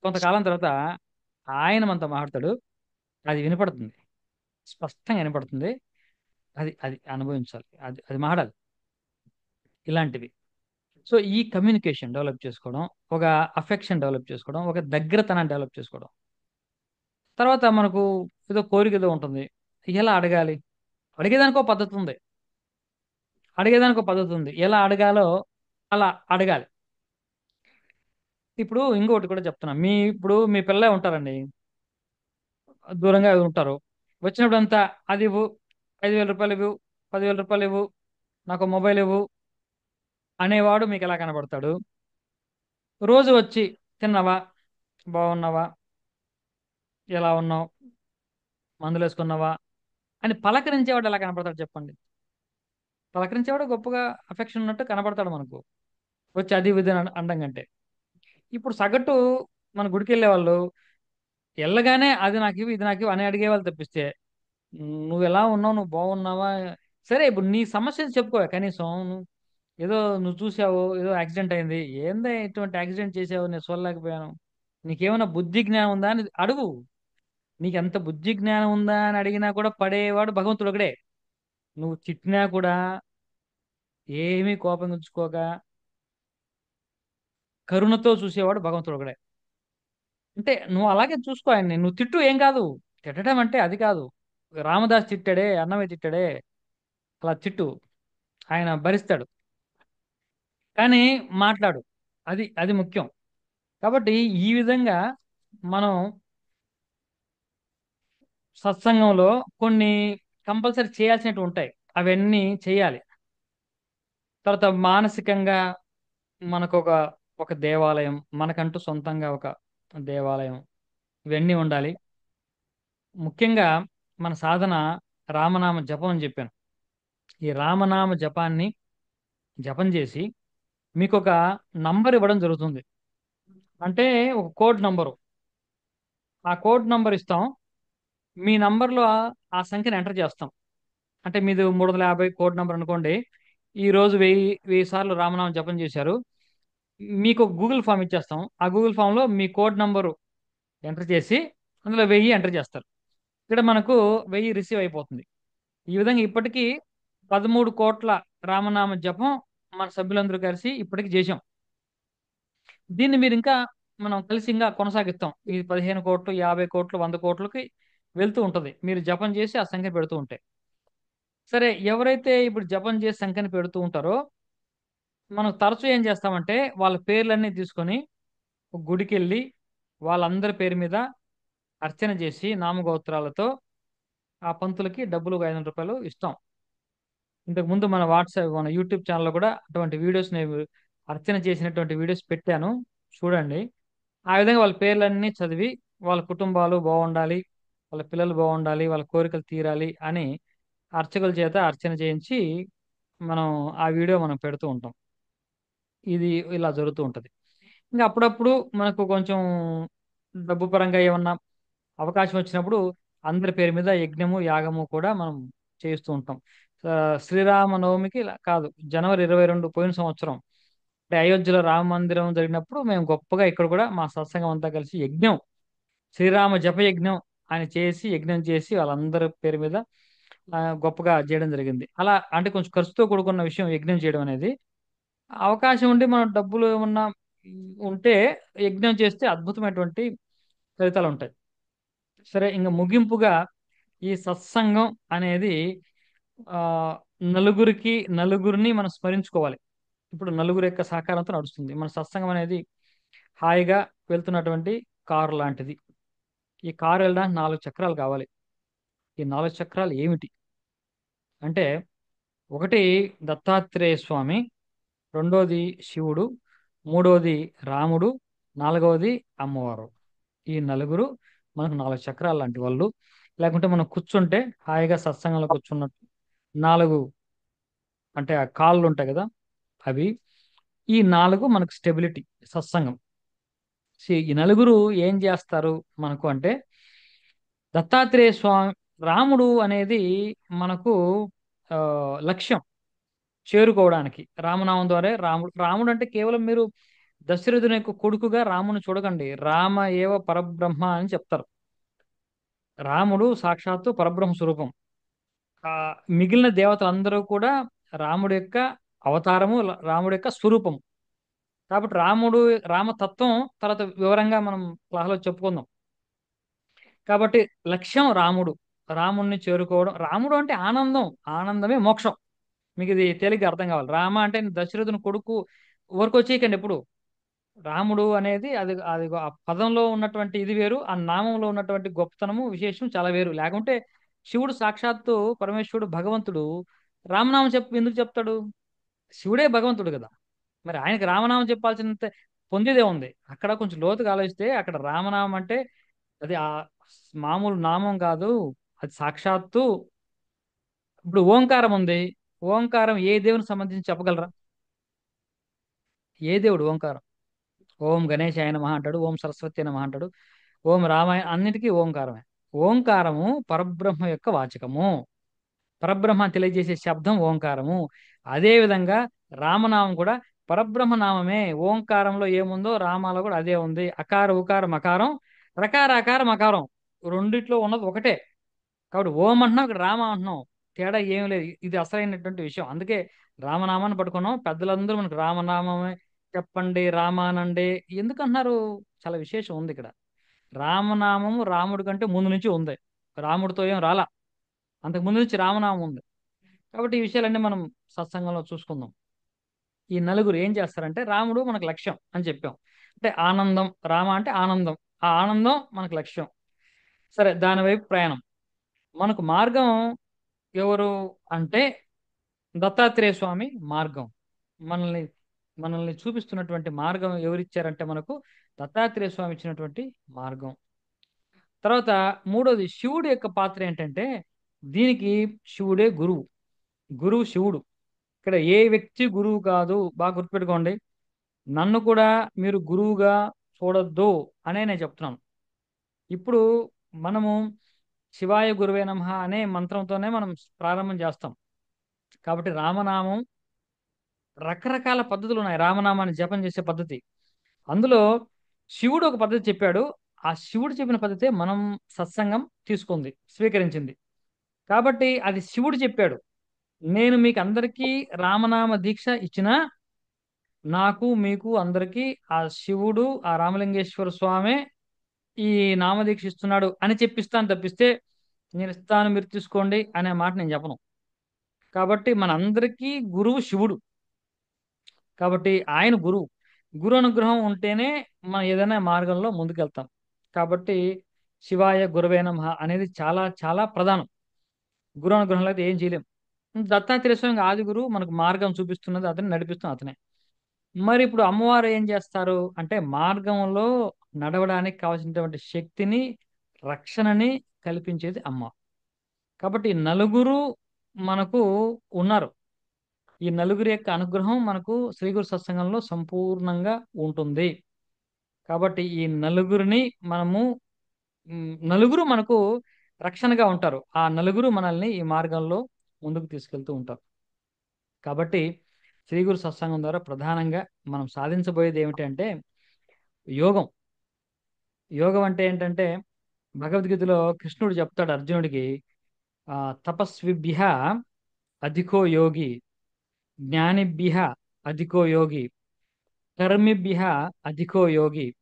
Speaker 1: కొంతకాలం తర్వాత ఆయన మనతో మాట్లాడతాడు. అది వినపడుతుంది, స్పష్టంగా వినపడుతుంది. అది అది అనుభవించాలి. అది అది మాట్లాడాలి. ఇలాంటివి. సో ఈ కమ్యూనికేషన్ డెవలప్ చేసుకోవడం, ఒక అఫెక్షన్ డెవలప్ చేసుకోవడం, ఒక దగ్గరతనాన్ని డెవలప్ చేసుకోవడం. తర్వాత మనకు ఏదో కోరిక ఏదో ఉంటుంది. ఎలా అడగాలి? అడిగేదానికో పద్ధతి ఉంది. అడిగేదానికో పద్ధతి ఉంది. ఎలా అడగాలో అలా అడగాలి. ఇప్పుడు ఇంకొకటి కూడా చెప్తున్నా. ఇప్పుడు మీ పిల్లలే ఉంటారండి. దూరంగా ఉంటారు. వచ్చినప్పుడు అంతా అది ఇవ్వు, 5,000 రూపాయలు ఇవ్వు, 10,000 రూపాయలు ఇవ్వు, నాకు మొబైల్ ఇవ్వు అనేవాడు మీకు ఎలా కనబడతాడు? రోజు వచ్చి తిన్నావా, బాగున్నావా, ఎలా ఉన్నావు, మందులు వేసుకున్నావా అని పలకరించేవాడు ఎలా కనపడతాడు చెప్పండి? పలకరించేవాడు గొప్పగా అఫెక్షన్ ఉన్నట్టు కనబడతాడు మనకు. వచ్చి అది ఇది అని అనడం కంటే. ఇప్పుడు సగటు మన గుడికి వెళ్ళే వాళ్ళు వెళ్ళగానే అది నాకు ఇవ్వు, ఇది నాకు ఇవ్వు అని అడిగేవాళ్ళు తప్పిస్తే, నువ్వు ఎలా ఉన్నావు, నువ్వు బాగున్నావా, సరే ఇప్పుడు నీ సమస్యలు చెప్పుకో కనీసం. ఏదో నువ్వు చూసావు, ఏదో యాక్సిడెంట్ అయింది, ఏందే ఇటువంటి యాక్సిడెంట్ చేసావు, నేను చూడలేకపోయాను, నీకేమైనా బుద్ధి జ్ఞానం ఉందా అని అడుగు. నీకు ఎంత బుద్ధి జ్ఞానం ఉందా అని అడిగినా కూడా పడేవాడు భగవంతుడు ఒకడే. నువ్వు తిట్టినా కూడా ఏమీ కోపం ఉంచుకోగా కరుణతో చూసేవాడు భగవంతుడు ఒకడే. అంటే నువ్వు అలాగే చూసుకో ఆయన్ని. నువ్వు తిట్టు, ఏం కాదు. తిట్టడం అంటే అది కాదు. రామదాస్ తిట్టాడే, అన్నమే తిట్టాడే, అలా తిట్టు, ఆయన భరిస్తాడు. కానీ మాట్లాడు, అది అది ముఖ్యం. కాబట్టి ఈ విధంగా మనం సత్సంగంలో కొన్ని కంపల్సరీ చేయాల్సినవి ఉంటాయి. అవన్నీ చేయాలి. తర్వాత మానసికంగా మనకు ఒక దేవాలయం, మనకంటూ సొంతంగా ఒక దేవాలయం, ఇవన్నీ ఉండాలి. ముఖ్యంగా మన సాధన రామనామ జపం అని చెప్పాను. ఈ రామనామ జపాన్ని జపం చేసి మీకు ఒక నంబర్ ఇవ్వడం జరుగుతుంది. అంటే ఒక కోడ్ నంబరు. ఆ కోడ్ నంబర్ ఇస్తాం. మీ నంబర్లో ఆ సంఖ్యను ఎంటర్ చేస్తాం. అంటే మీది 350 కోడ్ నంబర్ అనుకోండి. ఈ రోజు 1000 సార్లు రామనామం జపం చేశారు. మీకు ఒక గూగుల్ ఫామ్ ఇచ్చేస్తాం. ఆ గూగుల్ ఫామ్లో మీ కోడ్ నంబరు ఎంటర్ చేసి అందులో 1000 ఎంటర్ చేస్తారు. ఇక్కడ మనకు 1000 రిసీవ్ అయిపోతుంది. ఈ విధంగా ఇప్పటికీ 13 కోట్ల రామనామ జపం మన సభ్యులందరూ కలిసి ఇప్పటికి చేశాం. దీన్ని మీరు ఇంకా మనం కలిసి ఇంకా కొనసాగిస్తాం. ఇది 15 కోట్లు, 50 కోట్లు, 100 కోట్లకి వెళ్తూ ఉంటది. మీరు జపం చేసి ఆ సంఖ్య పెడుతూ ఉంటే. సరే, ఎవరైతే ఇప్పుడు జపం చేసి సంఖ్యను పెడుతూ ఉంటారో మనం తరచూ ఏం చేస్తామంటే వాళ్ళ పేర్లన్నీ తీసుకొని ఒక గుడికి వెళ్ళి వాళ్ళందరి పేరు మీద అర్చన చేసి నామగోత్రాలతో ఆ పంతులకి డబ్బులు ఒక 500 రూపాయలు ఇస్తాం. ఇంతకు ముందు మన వాట్సాప్, మన యూట్యూబ్ ఛానల్లో కూడా అటువంటి వీడియోస్ నేను అర్చన చేసినటువంటి వీడియోస్ పెట్టాను, చూడండి. ఆ విధంగా వాళ్ళ పేర్లన్నీ చదివి వాళ్ళ కుటుంబాలు బాగుండాలి, వాళ్ళ పిల్లలు బాగుండాలి, వాళ్ళ కోరికలు తీరాలి అని అర్చకుల చేత అర్చన చేయించి మనం ఆ వీడియో మనం పెడుతూ ఉంటాం. ఇది ఇలా జరుగుతూ ఉంటది. ఇంకా అప్పుడప్పుడు మనకు కొంచెం డబ్బు పరంగా ఏమన్నా అవకాశం వచ్చినప్పుడు అందరి పేరు మీద యజ్ఞము యాగము కూడా మనం చేస్తూ ఉంటాం. శ్రీరామ నవమికి ఇలా కాదు, జనవరి 22 పోయిన సంవత్సరం అంటే అయోధ్యలో రామ మందిరం జరిగినప్పుడు మేము గొప్పగా ఇక్కడ కూడా మా సత్సంగం అంతా కలిసి యజ్ఞం, శ్రీరామ జప యజ్ఞం అని చేసి యజ్ఞం చేసి వాళ్ళందరి పేరు మీద గొప్పగా చేయడం జరిగింది. అలా అంటే కొంచెం ఖర్చుతో కూడుకున్న విషయం యజ్ఞం చేయడం అనేది. అవకాశం ఉండి మనం డబ్బులు ఏమన్నా ఉంటే యజ్ఞం చేస్తే అద్భుతమైనటువంటి ఫలితాలు ఉంటాయి. సరే, ఇంకా ముగింపుగా ఈ సత్సంగం అనేది ఆ నలుగురిని మనం స్మరించుకోవాలి. ఇప్పుడు నలుగురు యొక్క సహకారంతో నడుస్తుంది మన సత్సంగం అనేది. హాయిగా వెళ్తున్నటువంటి కారు లాంటిది. ఈ కారు వెళ్ళడానికి 4 చక్రాలు కావాలి. ఈ 4 చక్రాలు ఏమిటి అంటే, ఒకటి దత్తాత్రేయ స్వామి, రెండోది శివుడు, మూడోది రాముడు, నాలుగవది అమ్మవారు. ఈ నలుగురు మనకు 4 చక్రాలు లాంటి వాళ్ళు. లేకుంటే మనం కూర్చుంటే హాయిగా సత్సంగంలో కూర్చున్నట్టు 4 అంటే ఆ కాళ్ళు ఉంటాయి కదా, అవి. ఈ 4 మనకు స్టెబిలిటీ సత్సంగం. ఈ నలుగురు ఏం చేస్తారు మనకు అంటే, దత్తాత్రేయ స్వామి, రాముడు అనేది మనకు ఆ, లక్ష్యం చేరుకోవడానికి. రామనామం ద్వారా రాముడు. రాముడు అంటే కేవలం మీరు దశరథుని యొక్క కొడుకుగా రాముని చూడకండి. రామ ఏవ పరబ్రహ్మ అని చెప్తారు. రాముడు సాక్షాత్తు పరబ్రహ్మ స్వరూపం. ఆ మిగిలిన దేవతలందరూ కూడా రాముడి యొక్క అవతారము రాముడి యొక్క స్వరూపం. కాబట్టి రామతత్వం తర్వాత వివరంగా మనం క్లాస్లో చెప్పుకుందాం. కాబట్టి లక్ష్యం రాముడు. రాముడిని చేరుకోవడం. రాముడు అంటే ఆనందం. ఆనందమే మోక్షం. మీకు ఇది తేలిగ్గా అర్థం కావాలి. రామ అంటే దశరథుని కొడుకు ఊరికి వచ్చేయకండి ఎప్పుడు. రాముడు అనేది అది అది ఆ పదంలో ఉన్నటువంటి ఇది వేరు, ఆ నామంలో ఉన్నటువంటి గొప్పతనము విశేషం చాలా వేరు. లేకుంటే శివుడు సాక్షాత్తు పరమేశ్వరుడు భగవంతుడు రామనామం ఎందుకు చెప్తాడు? శివుడే భగవంతుడు కదా. మరి ఆయనకి రామనామం చెప్పాల్సినంత పొందేదే ఉంది. అక్కడ కొంచెం లోతుగా ఆలోచిస్తే అక్కడ రామనామం అంటే అది ఆ మామూలు నామం కాదు. అది సాక్షాత్తు ఇప్పుడు ఓంకారం ఉంది. ఓంకారం ఏ దేవునికి సంబంధించి చెప్పగలరా? ఏ దేవుడు ఓంకారం? ఓం గణేశాయ నమః అంటాడు, ఓం సరస్వతి నమః అంటాడు, ఓం రామాయ అన్నిటికీ ఓంకారమే. ఓంకారము పరబ్రహ్మ యొక్క వాచకము. పరబ్రహ్మ తెలియజేసే శబ్దం ఓంకారము. అదేవిధంగా రామనామం కూడా పరబ్రహ్మ నామమే. ఓంకారంలో ఏముందో రామాలో కూడా అదే ఉంది. అకార ఉకార మకారం, రకార అకార మకారం రెండిట్లో ఉన్నది ఒకటే. కాబట్టి ఓం అంటున్నాం, ఇక్కడ రామ అంటున్నాం. తేడా ఏం లేదు. ఇది అసలైనటువంటి విషయం. అందుకే రామనామాన్ని పట్టుకున్నాం. పెద్దలందరూ మనకు రామనామమే చెప్పండి, రామానండి ఎందుకు అంటున్నారు? చాలా విశేషం ఉంది ఇక్కడ. రామనామము రాముడి కంటే ముందు నుంచి ఉంది. రాముడితో ఏం రాలా, అంతకు ముందు నుంచి రామనామం ఉంది. కాబట్టి ఈ విషయాలన్నీ మనం సత్సంగంలో చూసుకుందాం. ఈ నలుగురు ఏం చేస్తారంటే రాముడు మనకు లక్ష్యం అని చెప్పాం. అంటే ఆనందం. రామ అంటే ఆనందం. ఆ ఆనందం మనకు లక్ష్యం. సరే, దాని వైపు ప్రయాణం. మనకు మార్గం ఎవరు అంటే దత్తాత్రేయ స్వామి మార్గం. మనల్ని మనల్ని చూపిస్తున్నటువంటి మార్గం ఎవరిచ్చారంటే మనకు దత్తాత్రేయ స్వామి ఇచ్చినటువంటి మార్గం. తర్వాత మూడోది శివుడి యొక్క పాత్ర ఏంటంటే దీనికి శివుడే గురువు. గురువు శివుడు. ఇక్కడ ఏ వ్యక్తి గురువు కాదు. బాగా గుర్తుపెట్టుకోండి. నన్ను కూడా మీరు గురువుగా చూడొద్దు అనే నేను చెప్తున్నాను. ఇప్పుడు మనము శివాయ గురువే నమః అనే మంత్రంతోనే మనం ప్రారంభం చేస్తాం. కాబట్టి రామనామం రకరకాల పద్ధతులు ఉన్నాయి. రామనామాన్ని జపం చేసే పద్ధతి. అందులో శివుడు ఒక పద్ధతి చెప్పాడు. ఆ శివుడు చెప్పిన పద్ధతే మనం సత్సంగం తీసుకుంది, స్వీకరించింది. కాబట్టి అది శివుడు చెప్పాడు. నేను మీకు అందరికీ రామనామ దీక్ష ఇచ్చినా నాకు మీకు అందరికీ ఆ శివుడు, ఆ రామలింగేశ్వర స్వామి ఈ నామదీక్ష ఇస్తున్నాడు అని చెప్పిస్తాను తప్పిస్తే నేను ఇస్తాను మీరు తీసుకోండి అనే మాట నేను చెప్పను. కాబట్టి మనందరికీ గురువు శివుడు. కాబట్టి ఆయన గురువు. గురు అనుగ్రహం ఉంటేనే మనం ఏదైనా మార్గంలో ముందుకెళ్తాం. కాబట్టి శివాయ గురవే నమః అనేది చాలా చాలా ప్రధానం. గురు అనుగ్రహం లేకపోతే ఏం చేయలేం. దత్తాత్రేయ స్వామి ఆది గురువు, మనకు మార్గం చూపిస్తున్నది అతనే, నడిపిస్తున్నది అతనే. మరి ఇప్పుడు అమ్మవారు ఏం చేస్తారు అంటే మార్గంలో నడవడానికి కావాల్సినటువంటి శక్తిని, రక్షణని కల్పించేది అమ్మ. కాబట్టి ఈ నలుగురు మనకు ఉన్నారు. ఈ నలుగురి యొక్క అనుగ్రహం మనకు శ్రీ గురు సత్సంగంలో సంపూర్ణంగా ఉంటుంది. కాబట్టి ఈ నలుగురిని మనము నలుగురు మనకు రక్షణగా ఉంటారు. ఆ నలుగురు మనల్ని ఈ మార్గంలో ముందుకు తీసుకెళ్తూ ఉంటారు. కాబట్టి శ్రీ గురు సత్సంగం ద్వారా ప్రధానంగా మనం సాధించబోయేది ఏమిటంటే యోగం. యోగం అంటే ఏంటంటే భగవద్గీతలో కృష్ణుడు చెప్తాడు అర్జునుడికి, ఆ, తపస్విభ్య అధికో యోగి, జ్ఞానిభ్య అధికో యోగి, కర్మిభ్య అధికో యోగి.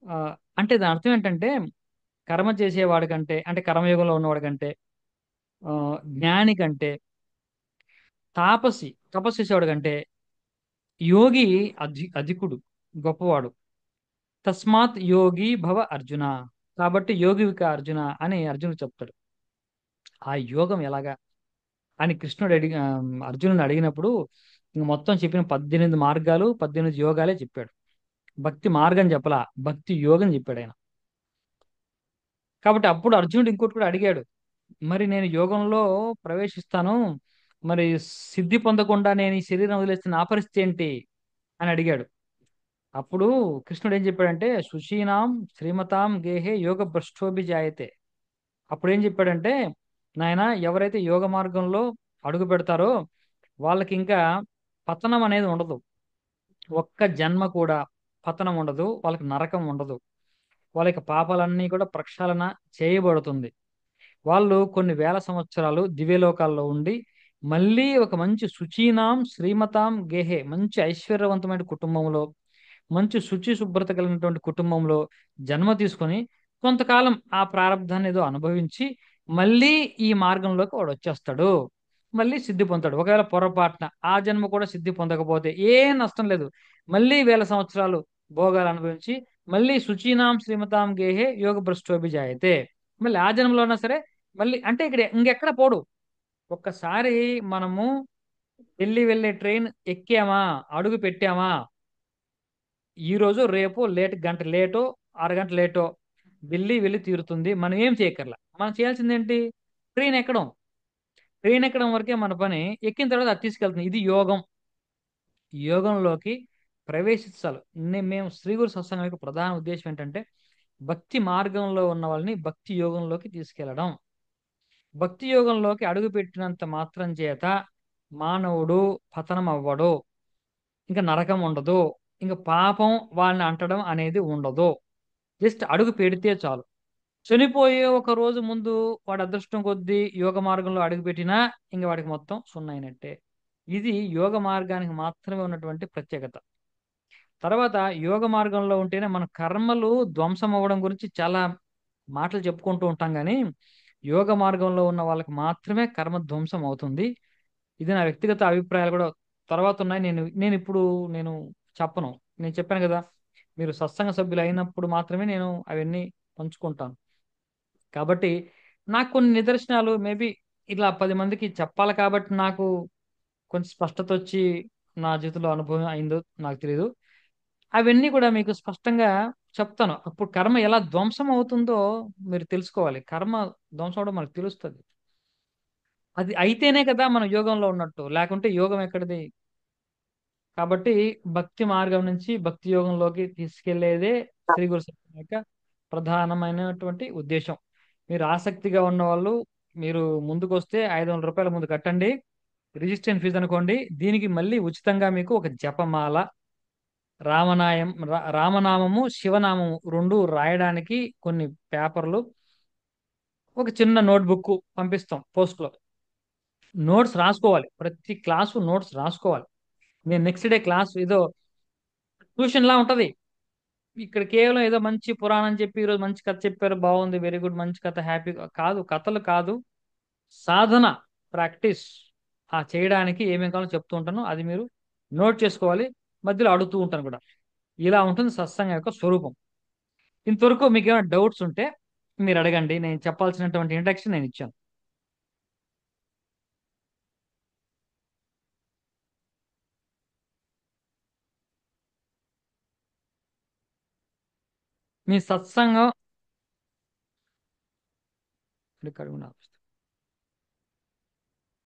Speaker 1: ఆ, అంటే దాని అర్థం ఏంటంటే కర్మ చేసేవాడి కంటే, అంటే కర్మయోగంలో ఉన్నవాడి కంటే, ఆ, జ్ఞాని కంటే, తపస్సు చేసేవాడు కంటే యోగి అధికుడు, గొప్పవాడు. తస్మాత్ యోగి భవ అర్జున. కాబట్టి యోగివిక అర్జున అని అర్జునుడు చెప్తాడు. ఆ యోగం ఎలాగా అని కృష్ణుడు అర్జునుడిని అడిగినప్పుడు ఇంక మొత్తం చెప్పిన 18 మార్గాలు, 18 యోగాలే చెప్పాడు. భక్తి మార్గం చెప్పలా, భక్తి యోగం చెప్పాడు ఆయన. కాబట్టి అప్పుడు అర్జునుడు ఇంకోటి కూడా అడిగాడు, మరి నేను యోగంలో ప్రవేశిస్తాను, మరి సిద్ధి పొందకుండా నేను ఈ శరీరం వదిలేస్తే నా పరిస్థితి ఏంటి అని అడిగాడు. అప్పుడు కృష్ణుడు ఏం చెప్పాడంటే సుషీనాం శ్రీమతాం గేహే యోగ భ్రష్టోభిజాయతే. అప్పుడు ఏం చెప్పాడంటే నాయన, ఎవరైతే యోగ మార్గంలో అడుగు పెడతారో వాళ్ళకి ఇంకా పతనం అనేది ఉండదు. ఒక్క జన్మ కూడా పతనం ఉండదు. వాళ్ళకి నరకం ఉండదు. వాళ్ళకి పాపాలన్నీ కూడా ప్రక్షాళన చేయబడుతుంది. వాళ్ళు కొన్ని వేల సంవత్సరాలు దివ్యలోకాల్లో ఉండి మళ్ళీ ఒక మంచి శుచీనాం శ్రీమతాం గేహే, మంచి ఐశ్వర్యవంతమైన కుటుంబంలో, మంచి శుచి శుభ్రత కలిగినటువంటి కుటుంబంలో జన్మ తీసుకొని కొంతకాలం ఆ ప్రారంధాన్ని ఏదో అనుభవించి మళ్ళీ ఈ మార్గంలోకి వాడు వచ్చేస్తాడు. మళ్ళీ సిద్ధి పొందుతాడు. ఒకవేళ పొరపాటున ఆ జన్మ కూడా సిద్ధి పొందకపోతే ఏం నష్టం లేదు. మళ్ళీ వేల సంవత్సరాలు భోగాలు అనుభవించి మళ్ళీ శుచీనాం శ్రీమతాం గేహే యోగ భ్రష్టోభిజాయతే, మళ్ళీ ఆ జన్మలో అయినా సరే మళ్ళీ అంటే ఇక్కడ ఇంకెక్కడ పోడు. ఒక్కసారి మనము ఢిల్లీ వెళ్ళే ట్రైన్ ఎక్కామా, అడుగు పెట్టామా, ఈ రోజు రేపు లేట్, గంట లేటో అరగంట లేటో ఢిల్లీ వెళ్ళి తీరుతుంది. మనం ఏం చేయక్కర్లా. మనం చేయాల్సింది ఏంటి? ట్రైన్ ఎక్కడం. ట్రైన్ ఎక్కడం వరకే మన పని. ఎక్కిన తర్వాత అది తీసుకెళ్తుంది. ఇది యోగం. యోగంలోకి ప్రవేశించాలి. మేము శ్రీ గురు సత్సంగం యొక్క ప్రధాన ఉద్దేశం ఏంటంటే భక్తి మార్గంలో ఉన్న వాళ్ళని భక్తి యోగంలోకి తీసుకెళ్లడం. భక్తి యోగంలోకి అడుగుపెట్టినంత మాత్రం చేత మానవుడు పతనం అవ్వడు. ఇంకా నరకం ఉండదు. ఇంకా పాపం వాళ్ళని అంటడం అనేది ఉండదు. జస్ట్ అడుగు పెడితే చాలు. చనిపోయే ఒక రోజు ముందు వాడు అదృష్టం కొద్దీ యోగ మార్గంలో అడుగుపెట్టినా ఇంక వాడికి మొత్తం సున్నా అయినట్టే. ఇది యోగ మార్గానికి మాత్రమే ఉన్నటువంటి ప్రత్యేకత. తర్వాత యోగ మార్గంలో ఉంటేనే మన కర్మలు ధ్వంసం అవ్వడం గురించి చాలా మాటలు చెప్పుకుంటూ ఉంటాం కానీ యోగ మార్గంలో ఉన్న వాళ్ళకి మాత్రమే కర్మ ధ్వంసం అవుతుంది. ఇది నా వ్యక్తిగత అభిప్రాయాలు కూడా తర్వాత ఉన్నాయి. నేను ఇప్పుడు నేను చెప్పను. నేను చెప్పాను కదా, మీరు సత్సంగ సభ్యులు అయినప్పుడు మాత్రమే నేను అవన్నీ పంచుకుంటాను. కాబట్టి నాకు కొన్ని నిదర్శనాలు మేబీ ఇలా 10 మందికి చెప్పాలి కాబట్టి నాకు కొంచెం స్పష్టత వచ్చి నా జీవితంలో అనుభవం అయిందో నాకు తెలియదు. అవన్నీ కూడా మీకు స్పష్టంగా చెప్తాను. అప్పుడు కర్మ ఎలా ధ్వంసం అవుతుందో మీరు తెలుసుకోవాలి. కర్మ ధ్వంసం అవడం మనకు తెలుస్తుంది. అది అయితేనే కదా మనం యోగంలో ఉన్నట్టు, లేకుంటే యోగం ఎక్కడిది. కాబట్టి భక్తి మార్గం నుంచి భక్తి యోగంలోకి తీసుకెళ్లేదే శ్రీ గురు సత్యం యొక్క ప్రధానమైనటువంటి ఉద్దేశం. మీరు ఆసక్తిగా ఉన్న వాళ్ళు మీరు ముందుకు వస్తే రూ. 500 ముందు కట్టండి. రిజిస్ట్రేషన్ ఫీజు అనుకోండి. దీనికి మళ్ళీ ఉచితంగా మీకు ఒక జపమాల, రామనామము, శివనామము రెండు రాయడానికి కొన్ని పేపర్లు, ఒక చిన్న నోట్బుక్ పంపిస్తాం పోస్ట్ లో. నోట్స్ రాసుకోవాలి. ప్రతి క్లాసు నోట్స్ రాసుకోవాలి. నేను నెక్స్ట్ డే క్లాస్ ఏదో ట్యూషన్ లా ఉంటది. ఇక్కడ కేవలం ఏదో మంచి పురాణం చెప్పి ఈరోజు మంచి కథ చెప్పారు, బాగుంది, వెరీ గుడ్, మంచి కథ, హ్యాపీ కాదు. కథలు కాదు, సాధన, ప్రాక్టీస్. ఆ చేయడానికి ఏమేం కావాలో చెప్తూ ఉంటాను. అది మీరు నోట్ చేసుకోవాలి. మధ్యలో అడుగుతూ ఉంటాను కూడా. ఇలా ఉంటుంది సత్సంగం యొక్క స్వరూపం. ఇంతవరకు మీకు ఏమైనా డౌట్స్ ఉంటే మీరు అడగండి. నేను చెప్పాల్సినటువంటి ఇంట్రడక్షన్ నేను ఇచ్చాను. మీ సత్సంగం రికార్డు కూడా ఆపిస్తాను.